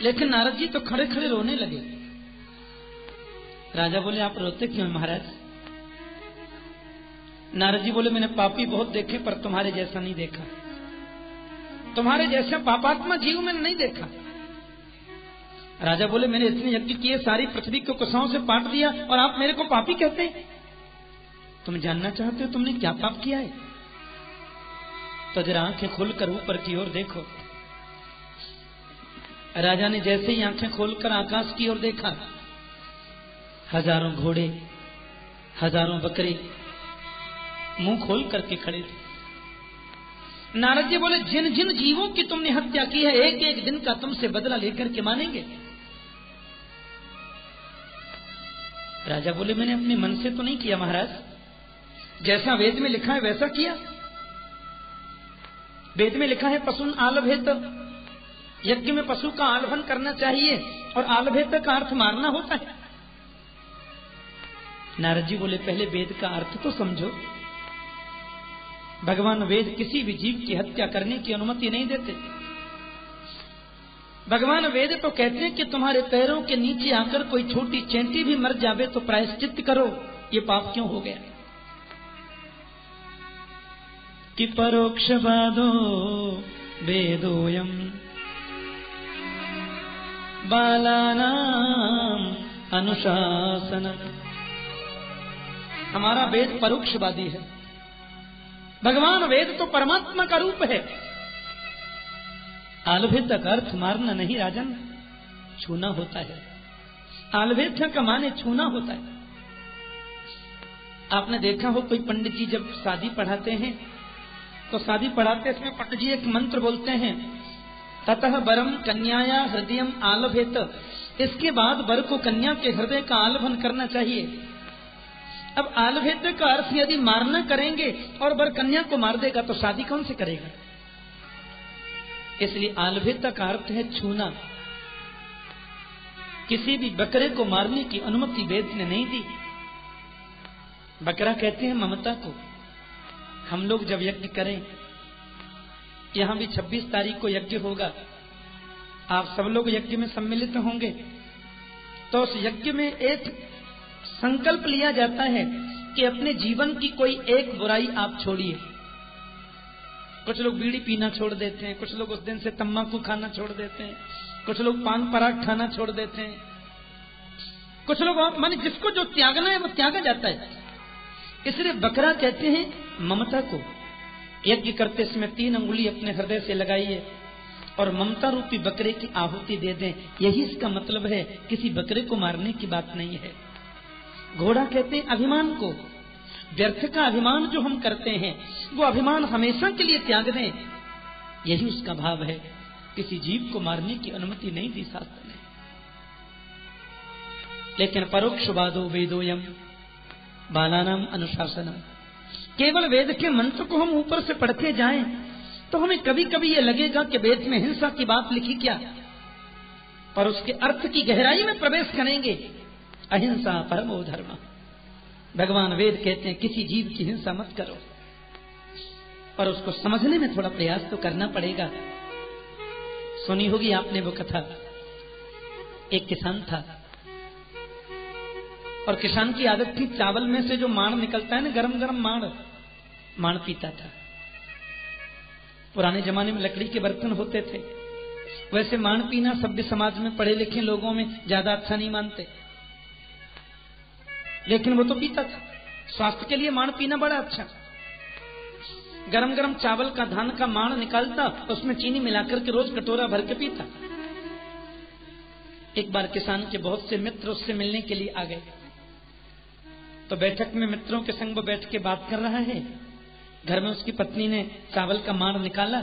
लेकिन नारद जी तो खड़े खड़े रोने लगे। राजा बोले, आप रोते क्यों महाराज? नारद जी बोले, मैंने पापी बहुत देखे, पर तुम्हारे जैसा नहीं देखा। तुम्हारे जैसा पापात्मा जीव मैंने नहीं देखा। राजा बोले, मैंने इतने यज्ञ किए, सारी पृथ्वी को कुशाओं से पाट दिया, और आप मेरे को पापी कहते हैं? तुम जानना चाहते हो तुमने क्या पाप किया है? तो जरा आंखें खोलकर ऊपर की ओर देखो। राजा ने जैसे ही आंखें खोलकर आकाश की ओर देखा, हजारों घोड़े, हजारों बकरे मुंह खोल करके खड़े थे। नारद जी बोले, जिन जिन जीवों की तुमने हत्या की है, एक एक दिन का तुमसे बदला लेकर के मानेंगे। राजा बोले, मैंने अपने मन से तो नहीं किया महाराज, जैसा वेद में लिखा है वैसा किया। वेद में लिखा है पशुन आलभेत, यज्ञ में पशु का आलभन करना चाहिए, और आलभेत का अर्थ मारना होता है। नारद जी बोले, पहले वेद का अर्थ तो समझो। भगवान वेद किसी भी जीव की हत्या करने की अनुमति नहीं देते। भगवान वेद तो कहते हैं कि तुम्हारे पैरों के नीचे आकर कोई छोटी चैंटी भी मर जावे तो प्रायश्चित करो। ये पाप क्यों हो गया कि परोक्षवादो वेदोयम बालानाम अनुशासन। हमारा वेद परोक्षवादी है। भगवान वेद तो परमात्मा का रूप है। आलभेत का अर्थ मारना नहीं राजन, छूना होता है। आलभेत का माने छूना होता है। आपने देखा हो कोई पंडित जी जब शादी पढ़ाते हैं तो शादी पढ़ाते इसमें पंडित जी एक मंत्र बोलते हैं, ततः वरम कन्याया हृदयम आलभेत। इसके बाद वर को कन्या के हृदय का आलभन करना चाहिए। अब आलभेत का अर्थ यदि मारना करेंगे और वर कन्या को मार देगा तो शादी कौन से करेगा? इसलिए आलभेत का अर्थ है छूना। किसी भी बकरे को मारने की अनुमति वेद ने नहीं दी। बकरा कहते हैं ममता को। हम लोग जब यज्ञ करें, यहां भी 26 तारीख को यज्ञ होगा, आप सब लोग यज्ञ में सम्मिलित होंगे, तो उस यज्ञ में एक संकल्प लिया जाता है कि अपने जीवन की कोई एक बुराई आप छोड़िए। कुछ लोग बीड़ी पीना छोड़ देते हैं, कुछ लोग उस दिन से तम्बाकू खाना छोड़ देते हैं, कुछ लोग पान पराग खाना छोड़ देते हैं, कुछ लोग माने जिसको जो त्यागना है वो त्यागा जाता है। इसलिए बकरा कहते हैं ममता को यज्ञ करते समय 3 अंगुली अपने हृदय से लगाइए और ममता रूपी बकरे की आहुति दे दें। यही इसका मतलब है, किसी बकरे को मारने की बात नहीं है। घोड़ा कहते हैं अभिमान को, व्यर्थ का अभिमान जो हम करते हैं वो अभिमान हमेशा के लिए त्याग दें, यही उसका भाव है। किसी जीव को मारने की अनुमति नहीं दी शास्त्र ने। लेकिन परोक्षवादो वेदोयम बालानाम अनुशासनम, केवल वेद के मंत्र को हम ऊपर से पढ़ते जाएं तो हमें कभी कभी ये लगेगा कि वेद में हिंसा की बात लिखी क्या, पर उसके अर्थ की गहराई में प्रवेश करेंगे। अहिंसा परमो धर्म, भगवान वेद कहते हैं किसी जीव की हिंसा मत करो, पर उसको समझने में थोड़ा प्रयास तो करना पड़ेगा। सुनी होगी आपने वो कथा, एक किसान था और किसान की आदत थी चावल में से जो माण निकलता है ना, गरम गरम माण पीता था। पुराने जमाने में लकड़ी के बर्तन होते थे, वैसे माण पीना सभ्य समाज में पढ़े लिखे लोगों में ज्यादा अच्छा नहीं मानते, लेकिन वो तो पीता था। स्वास्थ्य के लिए माण पीना बड़ा अच्छा। गरम गरम चावल का धान का माण निकालता, उसमें चीनी मिलाकर के रोज कटोरा भर के पीता। एक बार किसान के बहुत से मित्र उससे मिलने के लिए आ गए, तो बैठक में मित्रों के संग वो बैठ के बात कर रहा है। घर में उसकी पत्नी ने चावल का माण निकाला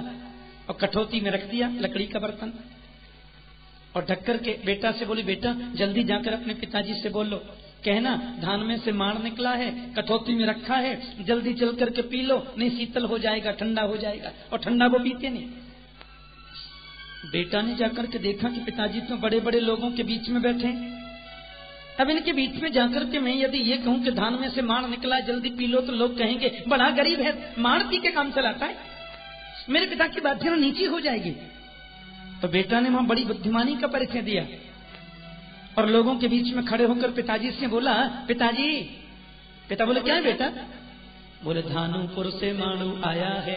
और कठौती में रख दिया, लकड़ी का बर्तन, और ढककर के बेटा से बोली, बेटा जल्दी जाकर अपने पिताजी से बोलो, कहना धान में से माण निकला है, कठौती में रखा है, जल्दी चल करके पी लो, नहीं शीतल हो जाएगा, ठंडा हो जाएगा। और ठंडा वो पीते नहीं। बेटा ने जाकर के देखा कि पिताजी तो बड़े बड़े लोगों के बीच में बैठे, अब इनके बीच में जाकर के मैं यदि ये कहूं कि धान में से माण निकला जल्दी पी लो, तो लोग कहेंगे बड़ा गरीब है, माण पी के काम चलाता है, मेरे पिता की बात नीची हो जाएगी। तो बेटा ने वहां बड़ी बुद्धिमानी का परिचय दिया और लोगों के बीच में खड़े होकर पिताजी से बोला, पिताजी। पिता बोले, क्या है बेटा? बोले, धानुपुर से माणू आया है,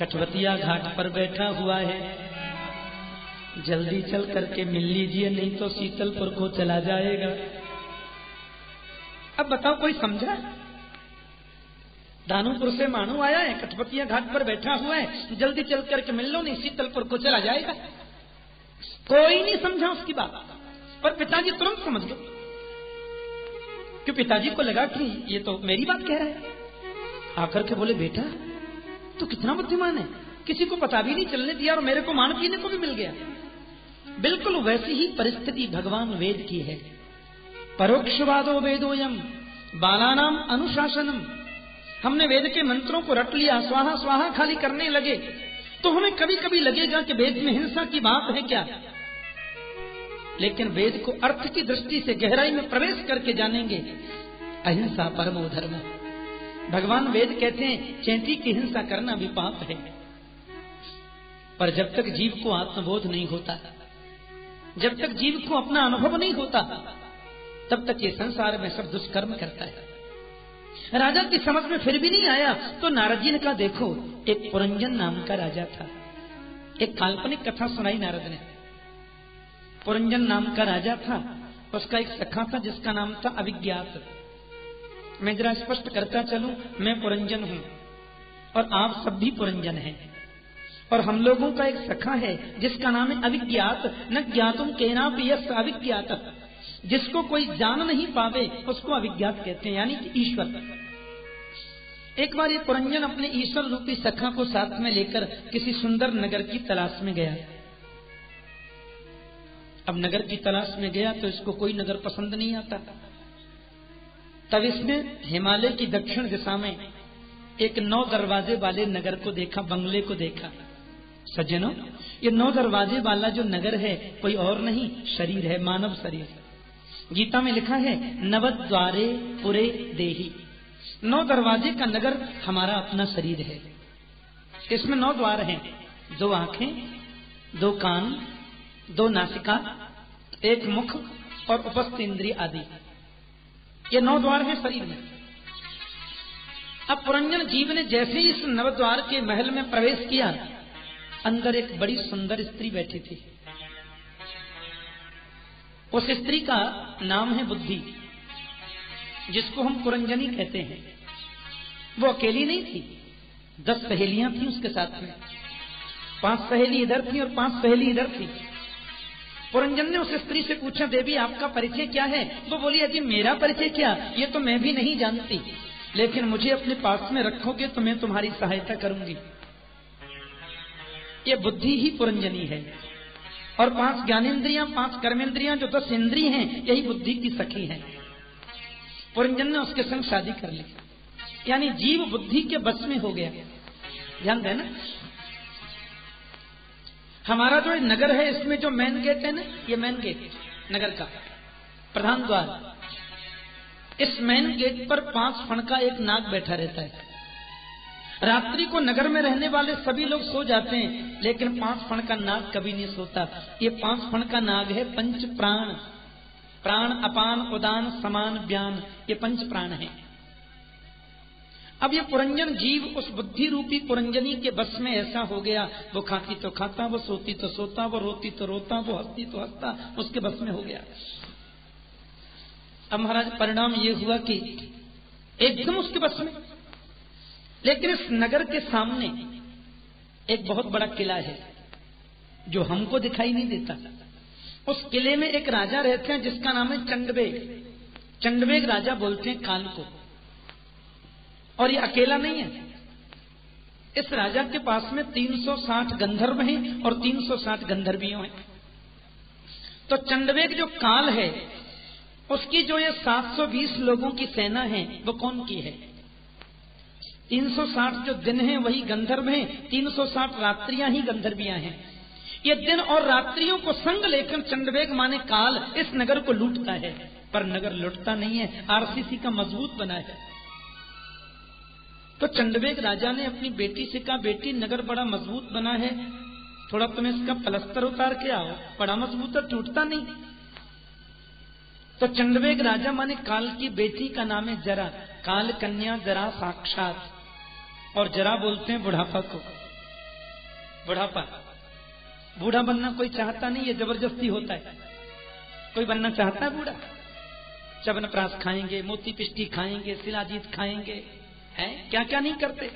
कठवतिया घाट पर बैठा हुआ है, जल्दी चल करके मिल लीजिए, नहीं तो शीतलपुर को चला जाएगा। अब बताओ, कोई समझा? दानूपुर से मानू आया है, कठपतिया घाट पर बैठा हुआ है, जल्दी चल करके मिल लो, नहीं शीतलपुर को चला जाएगा। कोई नहीं समझा उसकी बात, पर पिताजी तुरंत समझ गए, क्यों पिताजी को लगा कि ये तो मेरी बात कह रहा है। आकर के बोले, बेटा तू कितना बुद्धिमान है, किसी को पता भी नहीं चलने दिया और मेरे को माण पीने को भी मिल गया। बिल्कुल वैसी ही परिस्थिति भगवान वेद की है। परोक्षवादो वेदोयम बालानाम अनुशासनम, हमने वेद के मंत्रों को रट लिया, स्वाहा स्वाहा खाली करने लगे, तो हमें कभी कभी लगेगा कि वेद में हिंसा की बात है क्या, लेकिन वेद को अर्थ की दृष्टि से गहराई में प्रवेश करके जानेंगे। अहिंसा परमो धर्म, भगवान वेद कहते हैं चैंती की हिंसा करना भी पाप है, पर जब तक जीव को आत्मबोध नहीं होता, जब तक जीव को अपना अनुभव नहीं होता, तब तक ये संसार में सब दुष्कर्म करता है। राजा की समझ में फिर भी नहीं आया तो नारद जी ने कहा, देखो एक पुरंजन नाम का राजा था। एक काल्पनिक कथा सुनाई नारद ने। पुरंजन नाम का राजा था, उसका एक सखा था जिसका नाम था अविज्ञात। मैं जरा स्पष्ट करता चलूं, मैं पुरंजन हूं और आप सब भी पुरंजन हैं, और हम लोगों का एक सखा है जिसका नाम है अविज्ञात। न ज्ञातुम केनापि यस्य अविज्ञात, जिसको कोई जान नहीं पावे उसको अविज्ञात कहते हैं, यानी कि ईश्वर। एक बार ये पुरंजन अपने ईश्वर रूपी सखा को साथ में लेकर किसी सुंदर नगर की तलाश में गया। अब नगर की तलाश में गया तो इसको कोई नगर पसंद नहीं आता। तब इसने हिमालय की दक्षिण दिशा में एक 9 दरवाजे वाले नगर को देखा, बंगले को देखा। सज्जनों, ये 9 दरवाजे वाला जो नगर है कोई और नहीं, शरीर है, मानव शरीर। गीता में लिखा है, नवद्वारे पुरे देही, 9 दरवाजे का नगर हमारा अपना शरीर है। इसमें 9 द्वार हैं, 2 आंखें, 2 कान, 2 नासिका, 1 मुख और उपस्थ इंद्रिय आदि, ये 9 द्वार हैं शरीर में। अब पुरंजन जीव ने जैसे ही इस नवद्वार के महल में प्रवेश किया, अंदर एक बड़ी सुंदर स्त्री बैठी थी। उस स्त्री का नाम है बुद्धि, जिसको हम पुरंजनी कहते हैं। वो अकेली नहीं थी, 10 सहेलियां थी उसके साथ में, 5 सहेली इधर थी और 5 सहेली इधर थी। पुरंजन ने उस स्त्री से पूछा, देवी आपका परिचय क्या है? वो बोली, अजी मेरा परिचय क्या, ये तो मैं भी नहीं जानती, लेकिन मुझे अपने पास में रखोगे तो मैं तुम्हारी सहायता करूंगी। ये बुद्धि ही पुरंजनी है, और 5 ज्ञानेन्द्रियां, 5 कर्मेंद्रियां, जो 10 इंद्रिय हैं, यही बुद्धि की सखी हैं। पुरंजन ने उसके संग शादी कर ली, यानी जीव बुद्धि के बस में हो गया। ध्यान देना, हमारा जो नगर है इसमें जो मेन गेट है ना, ये मेन गेट नगर का प्रधान द्वार, इस मेन गेट पर 5 फण का एक नाग बैठा रहता है। रात्रि को नगर में रहने वाले सभी लोग सो जाते हैं, लेकिन 5 फण का नाग कभी नहीं सोता। ये 5 फण का नाग है पंच प्राण, प्राण अपान उदान समान व्यान, ये 5 प्राण है। अब ये पुरंजन जीव उस बुद्धि रूपी पुरंजनी के बस में ऐसा हो गया, वो खाती तो खाता, वो सोती तो सोता, वो रोती तो रोता, वो हंसती तो हंसता, उसके बस में हो गया। अब महाराज परिणाम ये हुआ कि एकदम उसके बस में, लेकिन इस नगर के सामने एक बहुत बड़ा किला है जो हमको दिखाई नहीं देता। उस किले में एक राजा रहते हैं जिसका नाम है चंडवेग। चंडवेग राजा बोलते हैं काल को, और ये अकेला नहीं है। इस राजा के पास में 360 गंधर्व हैं और 360 गंधर्वियों हैं। तो चंडवेग जो काल है, उसकी जो ये 720 लोगों की सेना है, वो कौन की है? 360 जो दिन हैं वही गंधर्व हैं, 360 रात्रियां ही गंधर्वियां हैं। ये दिन और रात्रियों को संग लेकर चंडवेग माने काल इस नगर को लूटता है, पर नगर लूटता नहीं है, आरसीसी का मजबूत बना है। तो चंडवेग राजा ने अपनी बेटी से कहा, बेटी नगर बड़ा मजबूत बना है, थोड़ा तुम्हें इसका पलस्तर उतार के आओ, बड़ा मजबूत है, टूटता नहीं। तो चंडवेग राजा माने काल की बेटी का नाम है जरा, काल कन्या जरा साक्षात, और जरा बोलते हैं बुढ़ापा को। बुढ़ापा, बूढ़ा बनना कोई चाहता नहीं, ये जबरदस्ती होता है। कोई बनना चाहता है बूढ़ा? च्यवनप्राश खाएंगे, मोती पिष्टी खाएंगे, शिलाजीत खाएंगे, हैं क्या क्या नहीं करते।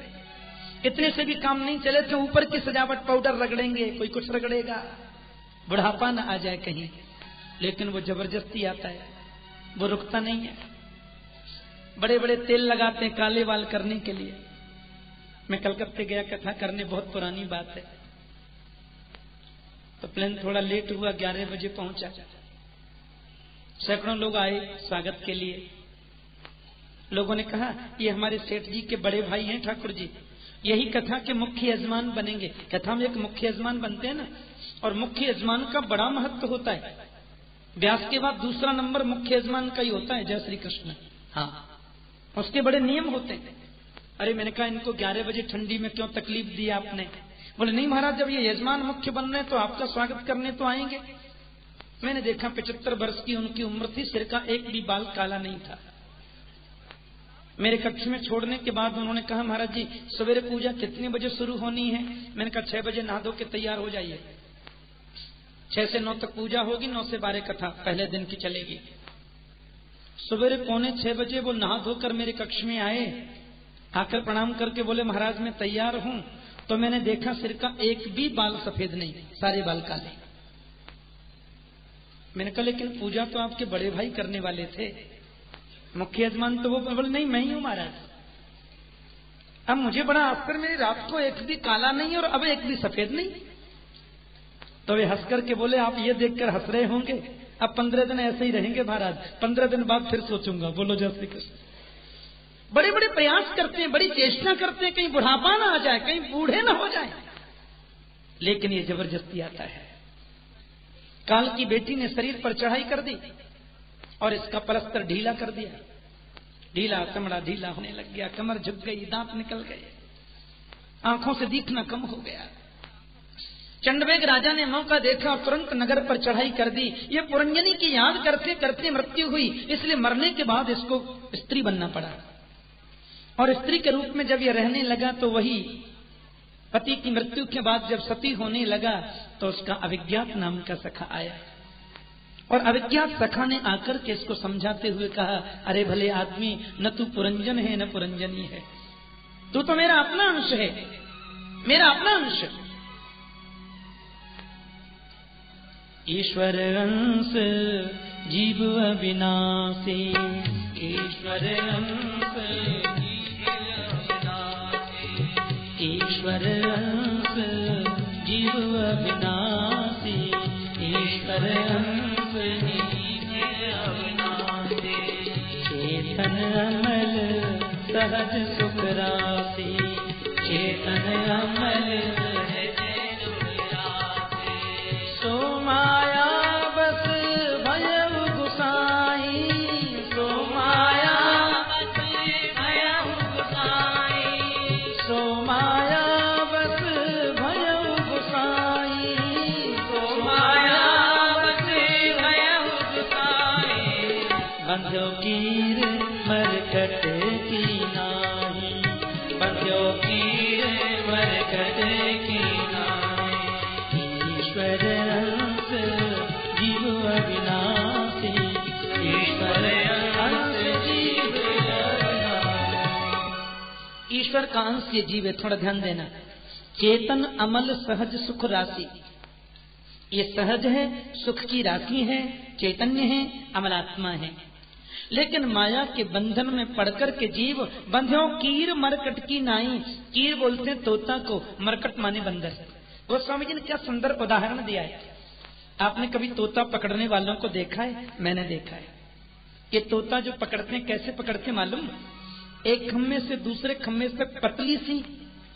इतने से भी काम नहीं चले तो ऊपर की सजावट पाउडर रगड़ेंगे, कोई कुछ रगड़ेगा, बुढ़ापा ना आ जाए कहीं। लेकिन वो जबरदस्ती आता है, वो रुकता नहीं है। बड़े बड़े तेल लगाते हैं काले बाल करने के लिए। मैं कलकत्ते गया कथा करने, बहुत पुरानी बात है। तो प्लेन थोड़ा लेट हुआ, 11 बजे पहुंचा। सैकड़ों लोग आए स्वागत के लिए। लोगों ने कहा, ये हमारे सेठ जी के बड़े भाई हैं ठाकुर जी, यही कथा के मुख्य यजमान बनेंगे। कथा में एक मुख्य यजमान बनते हैं ना, और मुख्य यजमान का बड़ा महत्व होता है। व्यास के बाद दूसरा नंबर मुख्य यजमान का ही होता है, जय श्री कृष्ण। हाँ, उसके बड़े नियम होते हैं। अरे मैंने कहा, इनको 11 बजे ठंडी में क्यों तकलीफ दी आपने? बोले नहीं महाराज, जब ये यजमान मुख्य बन रहे तो आपका स्वागत करने तो आएंगे। मैंने देखा 75 वर्ष की उनकी उम्र थी, सिर का एक भी बाल काला नहीं था। मेरे कक्ष में छोड़ने के बाद उन्होंने कहा, महाराज जी सवेरे पूजा कितने बजे शुरू होनी है? मैंने कहा 6 बजे नहा धो के तैयार हो जाइए। 6 से 9 तक पूजा होगी, 9 से 12 कथा पहले दिन की चलेगी। सवेरे 5:45 बजे वो नहा धोकर मेरे कक्ष में आए, आकर प्रणाम करके बोले, महाराज मैं तैयार हूं। तो मैंने देखा सिर का एक भी बाल सफेद नहीं, सारे बाल काले। मैंने कहा, लेकिन पूजा तो आपके बड़े भाई करने वाले थे, मुख्य यजमान तो वो। बोले नहीं, मैं ही हूं महाराज। अब मुझे बड़ा आश्चर्य, मेरी रात को एक भी काला नहीं और अब एक भी सफेद नहीं। तो वे हंस करके बोले, आप ये देखकर हंस रहे होंगे, अब 15 दिन ऐसे ही रहेंगे महाराज, 15 दिन बाद फिर सोचूंगा। बोलो जय श्री कृष्ण। बड़े बड़े प्रयास करते हैं, बड़ी चेष्टा करते हैं, कहीं बुढ़ापा ना आ जाए, कहीं बूढ़े ना हो जाए, लेकिन ये जबरदस्ती आता है। काल की बेटी ने शरीर पर चढ़ाई कर दी और इसका पलस्तर ढीला कर दिया। ढीला चमड़ा ढीला होने लग गया, कमर झुक गई, दांत निकल गए, आंखों से दिखना कम हो गया। चंडवेग राजा ने मौका देखा और तुरंत नगर पर चढ़ाई कर दी। ये पुरंजनी की याद करते करते मृत्यु हुई, इसलिए मरने के बाद इसको स्त्री बनना पड़ा। और स्त्री के रूप में जब ये रहने लगा तो वही पति की मृत्यु के बाद जब सती होने लगा तो उसका अविज्ञात नाम का सखा आया, और अविज्ञात सखा ने आकर के इसको समझाते हुए कहा, अरे भले आदमी, न तू पुरंजन है न पुरंजनी है, तू तो मेरा अपना अंश है, मेरा अपना अंश। ईश्वर अंश जीव अविनाशी, ईश्वर अंश जीव अविनाशी, ईश्वर अंश जीव अविनाशी, ईश्वर अंश जीव अविनाशी। चेतन अमल सहज सुख राशि, चेतन अमल सहज सुख राशि। सो माया बस भयउ गुसाई, सो माया बस भयउ गुसाई, सो माया बस भयउ गुसाई, सो माया बस भयउ गुसाई। बंध्यो कीर मरकट की नाही, बंध्यो कीर मरकट की नाही। ईश्वर अंश जीव अविनाशी, ईश्वर अंश जीव अविनाशी। ईश्वर का अंश ये जीव है, थोड़ा ध्यान देना। चेतन अमल सहज सुख राशि, ये सहज है, सुख की राशि है, चैतन्य है, अमलात्मा है। लेकिन माया के बंधन में पड़कर के जीव बंध्यो कीर मरकट की नाई, कीर बोलते हैं तोता को, मरकट माने बंदर। वो स्वामी जी ने क्या सुंदर उदाहरण दिया है। आपने कभी तोता पकड़ने वालों को देखा है? मैंने देखा है। ये तोता जो पकड़ते हैं कैसे पकड़ते मालूम? एक खम्भे से दूसरे खम्भे तक पतली सी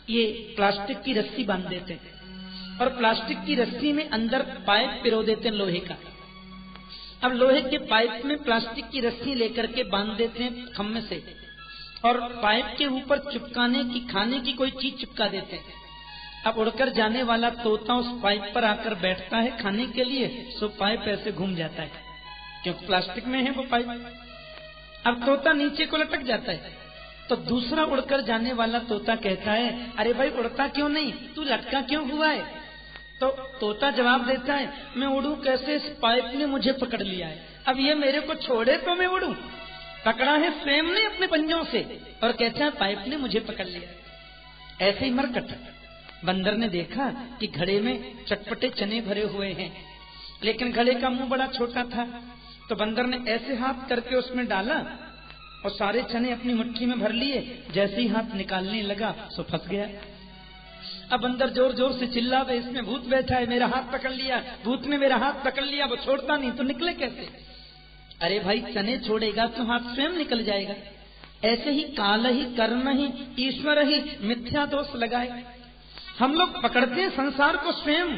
ये प्लास्टिक की रस्सी बांध देते हैं और प्लास्टिक की रस्सी में अंदर पाइप पिरो देते हैं लोहे का। अब लोहे के पाइप में प्लास्टिक की रस्सी लेकर के बांध देते हैं खम्भे से और पाइप के ऊपर चिपकाने की, खाने की कोई चीज चिपका देते हैं। अब उड़कर जाने वाला तोता उस पाइप पर आकर बैठता है खाने के लिए, सो पाइप ऐसे घूम जाता है क्योंकि प्लास्टिक में है वो पाइप। अब तोता नीचे को लटक जाता है तो दूसरा उड़कर जाने वाला तोता कहता है, अरे भाई उड़ता क्यों नहीं, तू लटका क्यों हुआ है? तो तोता जवाब देता है, मैं उड़ूं कैसे, इस पाइप ने मुझे पकड़ लिया है, अब ये मेरे को छोड़े तो मैं उड़ूं। पकड़ा है स्वयं ने अपने पंजों से और कहता है पाइप ने मुझे पकड़ लिया। ऐसे ही मरकट बंदर ने देखा कि घड़े में चटपटे चने भरे हुए हैं, लेकिन घड़े का मुंह बड़ा छोटा था, तो बंदर ने ऐसे हाथ करके उसमें डाला और सारे चने अपनी मुट्ठी में भर लिए। जैसे ही हाथ निकालने लगा सो फंस गया। अब बंदर जोर जोर से चिल्लावे, इसमें भूत बैठा है, मेरा हाथ पकड़ लिया, भूत ने मेरा हाथ पकड़ लिया, वो छोड़ता नहीं, तो निकले कैसे? अरे भाई चने छोड़ेगा तो हाथ स्वयं निकल जाएगा। ऐसे ही काल ही कर्म ही ईश्वर ही मिथ्या दोष लगाए। हम लोग पकड़ते हैं संसार को स्वयं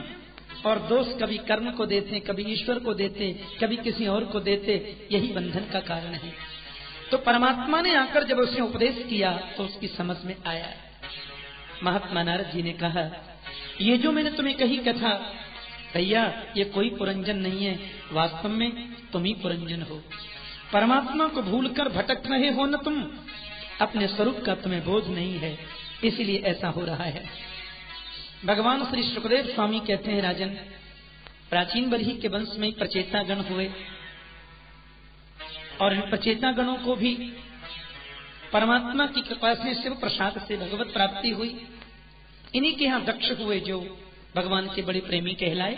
और दोष कभी कर्म को देते, कभी ईश्वर को देते, कभी किसी और को देते। यही बंधन का कारण है। तो परमात्मा ने आकर जब उसे उपदेश किया तो उसकी समझ में आया। महात्मा नारद जी ने कहा, ये जो मैंने तुम्हें कही कथा भैया, ये कोई पुरंजन नहीं है, वास्तव में तुम ही पुरंजन हो। परमात्मा को भूलकर भटक रहे हो न तुम, अपने स्वरूप का तुम्हें बोध नहीं है, इसलिए ऐसा हो रहा है। भगवान श्री सुखदेव स्वामी कहते हैं, राजन, प्राचीन बरही के वंश में प्रचेता गण हुए और इन प्रचेता गणों को भी परमात्मा की कृपा से, शिव प्रसाद से भगवत प्राप्ति हुई। इन्हीं के यहाँ दक्ष हुए जो भगवान के बड़े प्रेमी कहलाए।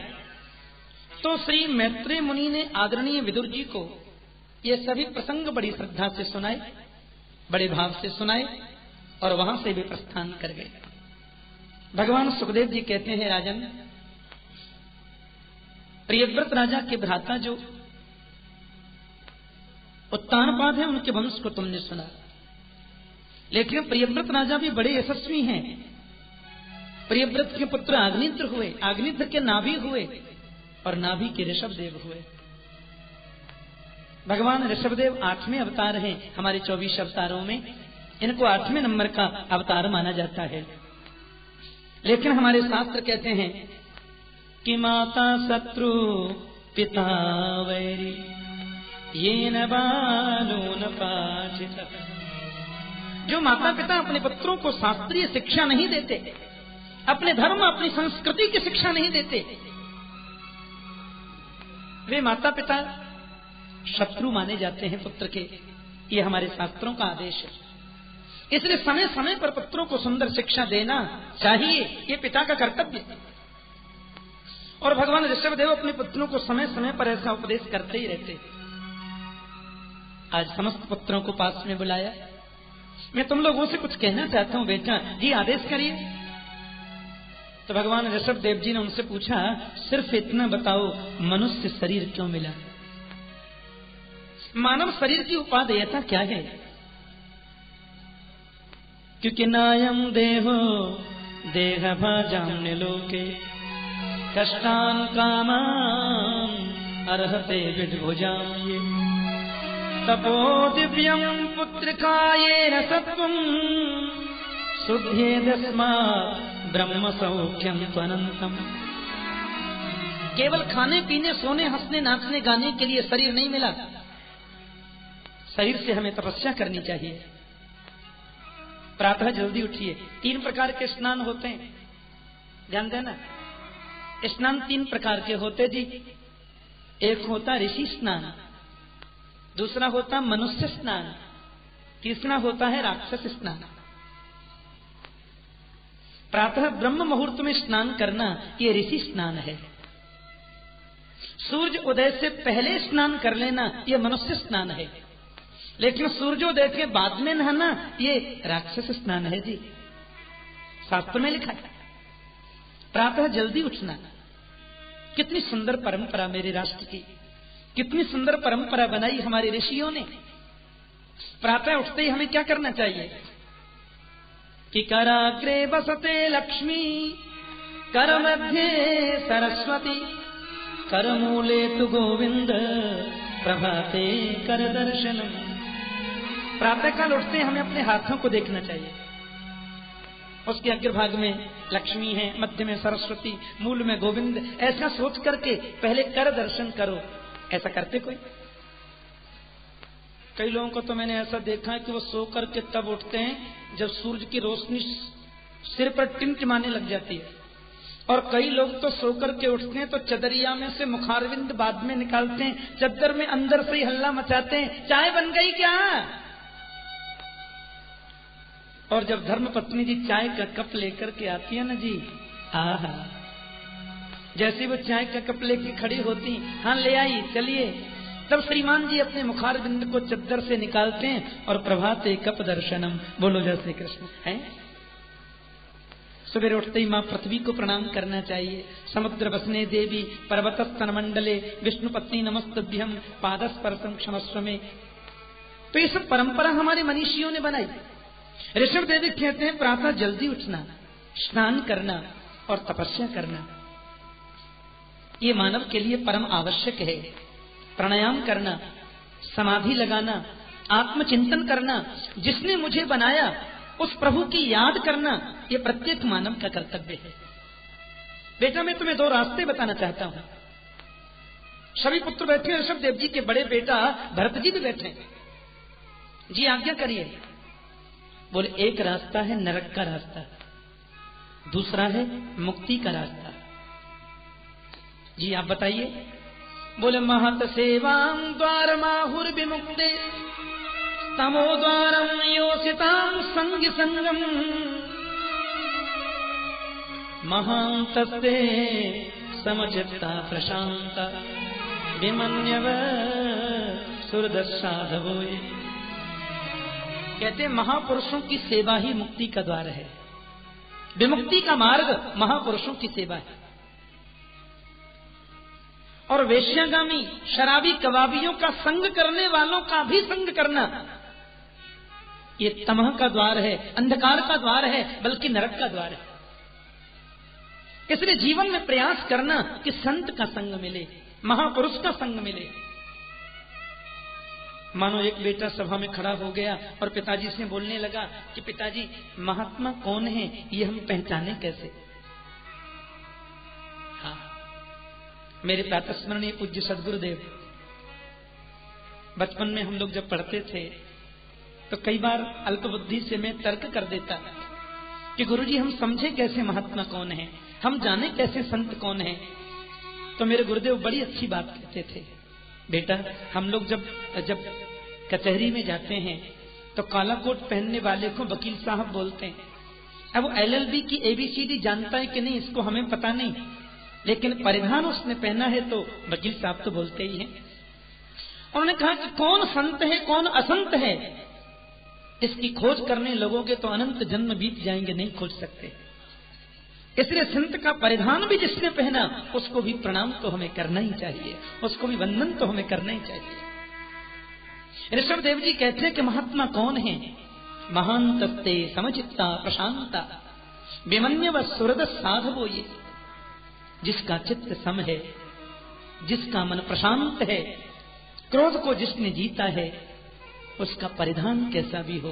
तो श्री मैत्रेय मुनि ने आदरणीय विदुर जी को ये सभी प्रसंग बड़ी श्रद्धा से सुनाए, बड़े भाव से सुनाए और वहां से भी प्रस्थान कर गए। भगवान सुखदेव जी कहते हैं, राजन, प्रियव्रत राजा के भ्राता जो उत्तानपाद है, उनके वंश को तुमने सुना, लेकिन प्रियव्रत राजा भी बड़े यशस्वी हैं। प्रियव्रत के पुत्र अग्निद्र हुए, अग्निद्र के नाभि हुए और नाभि के ऋषभदेव हुए। भगवान ऋषभदेव 8वें अवतार हैं हमारे 24 अवतारों में। इनको 8वें नंबर का अवतार माना जाता है। लेकिन हमारे शास्त्र कहते हैं कि माता शत्रु पिता वैरी ये न बालो न पाचित। जो माता पिता अपने पुत्रों को शास्त्रीय शिक्षा नहीं देते, अपने धर्म अपनी संस्कृति की शिक्षा नहीं देते, वे माता पिता शत्रु माने जाते हैं पुत्र के। ये हमारे शास्त्रों का आदेश है। इसलिए समय समय पर पुत्रों को सुंदर शिक्षा देना चाहिए, ये पिता का कर्तव्य है। और भगवान ऋषभदेव अपने पुत्रों को समय समय पर ऐसा उपदेश करते ही रहते। आज समस्त पुत्रों को पास में बुलाया, मैं तुम लोगों से कुछ कहना चाहता हूं बेटा, जी आदेश करिए। तो भगवान ऋषभदेव जी ने उनसे पूछा, सिर्फ इतना बताओ, मनुष्य शरीर क्यों मिला? मानव शरीर की उपादेयता क्या है? क्योंकि नायम देहो देह भाजाम्य लोके कष्टान कामान अर्हते विद्भुजाम ये तपो दिव्यम पुत्रिकायेन सत्वम शुद्धेदस्मात् ब्रह्म सौख्यम त्वनंतम। केवल खाने पीने सोने हंसने नाचने गाने के लिए शरीर नहीं मिला, शरीर से हमें तपस्या करनी चाहिए। प्रातः जल्दी उठिए। 3 प्रकार के स्नान होते हैं, ध्यान देना। स्नान 3 प्रकार के होते जी। एक होता ऋषि स्नान, दूसरा होता मनुष्य स्नान, तीसरा होता है राक्षस स्नान। प्रातः ब्रह्म मुहूर्त में स्नान करना ये ऋषि स्नान है। सूर्य उदय से पहले स्नान कर लेना ये मनुष्य स्नान है। लेकिन सूर्योदय के बाद में नहाना ये राक्षस स्नान है जी, शास्त्र में लिखा है। प्रातः जल्दी उठना, कितनी सुंदर परंपरा मेरे राष्ट्र की, कितनी सुंदर परंपरा बनाई हमारे ऋषियों ने। प्रातः उठते ही हमें क्या करना चाहिए कि कराग्रे बसते लक्ष्मी, कर मध्ये सरस्वती, कर मूले तु गोविंद, प्रभाते कर दर्शनम। प्रातःकाल उठते हमें अपने हाथों को देखना चाहिए। उसके अग्रभाग में लक्ष्मी है, मध्य में सरस्वती, मूल में गोविंद, ऐसा सोच करके पहले कर दर्शन करो। ऐसा करते कोई? कई लोगों को तो मैंने ऐसा देखा है कि वो सो करके तब उठते हैं जब सूरज की रोशनी सिर पर टिमटिमाने लग जाती है। और कई लोग तो सो करके उठते हैं तो चदरिया में से मुखारविंद बाद में निकालते हैं, चद्दर में अंदर से ही हल्ला मचाते हैं, चाय बन गई क्या? और जब धर्म पत्नी जी चाय का कप लेकर के आती है ना जी, आहा, जैसे वो चाय का कप लेके खड़ी होती, हाँ ले आई चलिए, तब श्रीमान जी अपने मुखारविंद को चद्दर से निकालते हैं और प्रभाते कप दर्शनम, बोलो जय श्री कृष्ण है। सवेरे उठते ही माँ पृथ्वी को प्रणाम करना चाहिए। समुद्र बसने देवी पर्वत स्तन मंडले विष्णु पत्नी नमस्तभ्यम पादस्पर्शम क्षमस्व में। तो ये सब परंपरा हमारे मनीषियों ने बनाई। ऋषभ देवी कहते हैं प्रातः जल्दी उठना, स्नान करना और तपस्या करना ये मानव के लिए परम आवश्यक है। प्राणायाम करना, समाधि लगाना, आत्मचिंतन करना, जिसने मुझे बनाया उस प्रभु की याद करना, ये प्रत्येक मानव का कर्तव्य है। बेटा मैं तुम्हें 2 रास्ते बताना चाहता हूं। सभी पुत्र बैठे, ऋषभ देव जी के बड़े बेटा भरत जी भी बैठे। जी आज्ञा करिए। बोले एक रास्ता है नरक का रास्ता, दूसरा है मुक्ति का रास्ता। जी आप बताइए। बोले महत सेवां द्वार माहुर विमुक्ते तमो द्वारम योसितां संग संगम महांतस्ते समचित्ता प्रशांता विमन्यव सुरदर्शाधवोय। कहते महापुरुषों की सेवा ही मुक्ति का द्वार है। विमुक्ति का मार्ग महापुरुषों की सेवा है। और वेश्यागामी शराबी कबाबियों का संग करने वालों का भी संग करना ये तमह का द्वार है, अंधकार का द्वार है, बल्कि नरक का द्वार है। इसलिए जीवन में प्रयास करना कि संत का संग मिले, महापुरुष का संग मिले। मानो एक बेटा सभा में खड़ा हो गया और पिताजी से बोलने लगा कि पिताजी महात्मा कौन है, ये हम पहचाने कैसे? हाँ, मेरे प्रातस्मरणीय पूज्य सदगुरुदेव, बचपन में हम लोग जब पढ़ते थे तो कई बार अल्पबुद्धि से मैं तर्क कर देता कि गुरुजी हम समझे कैसे महात्मा कौन है, हम जाने कैसे संत कौन है। तो मेरे गुरुदेव बड़ी अच्छी बात कहते थे, बेटा हम लोग जब कचहरी में जाते हैं तो काला कोट पहनने वाले को वकील साहब बोलते हैं। अब वो LLB की ABCD जानता है कि नहीं इसको हमें पता नहीं, लेकिन परिधान उसने पहना है तो वकील साहब तो बोलते ही हैं। उन्होंने कहा कि कौन संत है कौन असंत है, इसकी खोज करने लोगों के तो अनंत जन्म बीत जाएंगे, नहीं खोज सकते। इसलिए संत का परिधान भी जिसने पहना उसको भी प्रणाम तो हमें करना ही चाहिए, उसको भी वंदन तो हमें करना ही चाहिए। ऋषभ देव जी कहते हैं कि महात्मा कौन है? महान तत्ते समचित्ता प्रशांता विमन्य व सुहृद साधवो, ये जिसका चित्त सम है, जिसका मन प्रशांत है, क्रोध को जिसने जीता है, उसका परिधान कैसा भी हो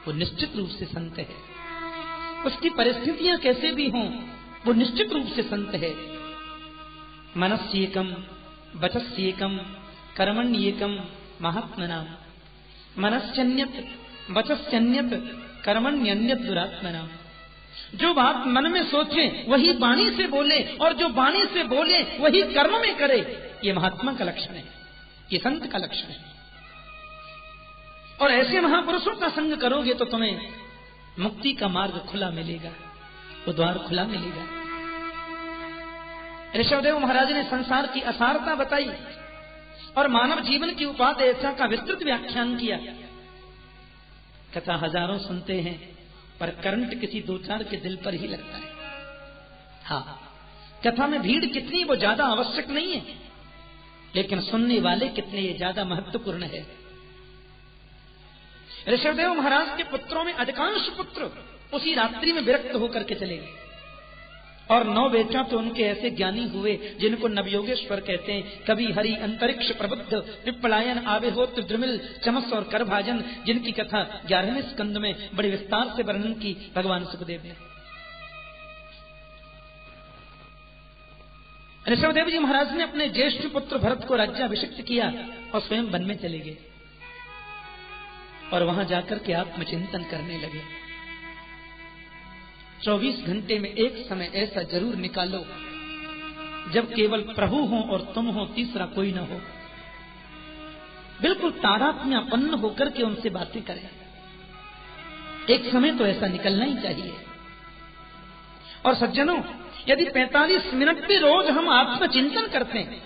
वो निश्चित रूप से संत है। उसकी परिस्थितियां कैसे भी हों वो निश्चित रूप से संत है। मनस्येकम वचस्येकम कर्मण्येकम महात्मनाम, मनस्यन्यत वचस्यन्यत कर्मण्यन्यत दुरात्मनाम। जो बात मन में सोचे वही वाणी से बोले, और जो वाणी से बोले वही कर्म में करे, ये महात्मा का लक्षण है, ये संत का लक्षण है। और ऐसे महापुरुषों का संग करोगे तो तुम्हें मुक्ति का मार्ग खुला मिलेगा, वो द्वार खुला मिलेगा। ऋषभदेव महाराज ने संसार की असारता बताई और मानव जीवन की उपादेयता का विस्तृत व्याख्यान किया। कथा हजारों सुनते हैं पर करंट किसी दो चार के दिल पर ही लगता है। हाँ, कथा में भीड़ कितनी वो ज्यादा आवश्यक नहीं है, लेकिन सुनने वाले कितने ये ज्यादा महत्वपूर्ण है। ऋषभदेव महाराज के पुत्रों में अधिकांश पुत्र उसी रात्रि में विरक्त होकर के चले गए, और 9 बेटा तो उनके ऐसे ज्ञानी हुए जिनको नवयोगेश्वर कहते हैं। कभी हरि अंतरिक्ष प्रबुद्ध विपलायन आवे हो द्रुमिल चमस और करभाजन, जिनकी कथा 11वें स्कंद में बड़े विस्तार से वर्णन की भगवान सुखदेव ने। ऋषभदेव जी महाराज ने अपने ज्येष्ठ पुत्र भरत को राज्याभिषिक्त किया और स्वयं वन में चले गए और वहां जाकर के आत्मचिंतन करने लगे। 24 घंटे में एक समय ऐसा जरूर निकालो जब केवल प्रभु हो और तुम हो, तीसरा कोई न हो। बिल्कुल तादात्म्यपन्न होकर के उनसे बातें करें। एक समय तो ऐसा निकलना ही चाहिए। और सज्जनों, यदि 45 मिनट भी रोज हम आत्मचिंतन करते हैं,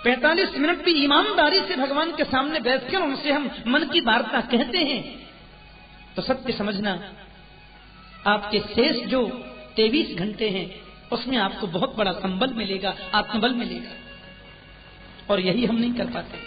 45 मिनट भी ईमानदारी से भगवान के सामने बैठकर उनसे हम मन की वार्ता कहते हैं, तो सत्य समझना आपके शेष जो 23 घंटे हैं उसमें आपको बहुत बड़ा संबल मिलेगा, आत्मबल मिलेगा। और यही हम नहीं कर पाते।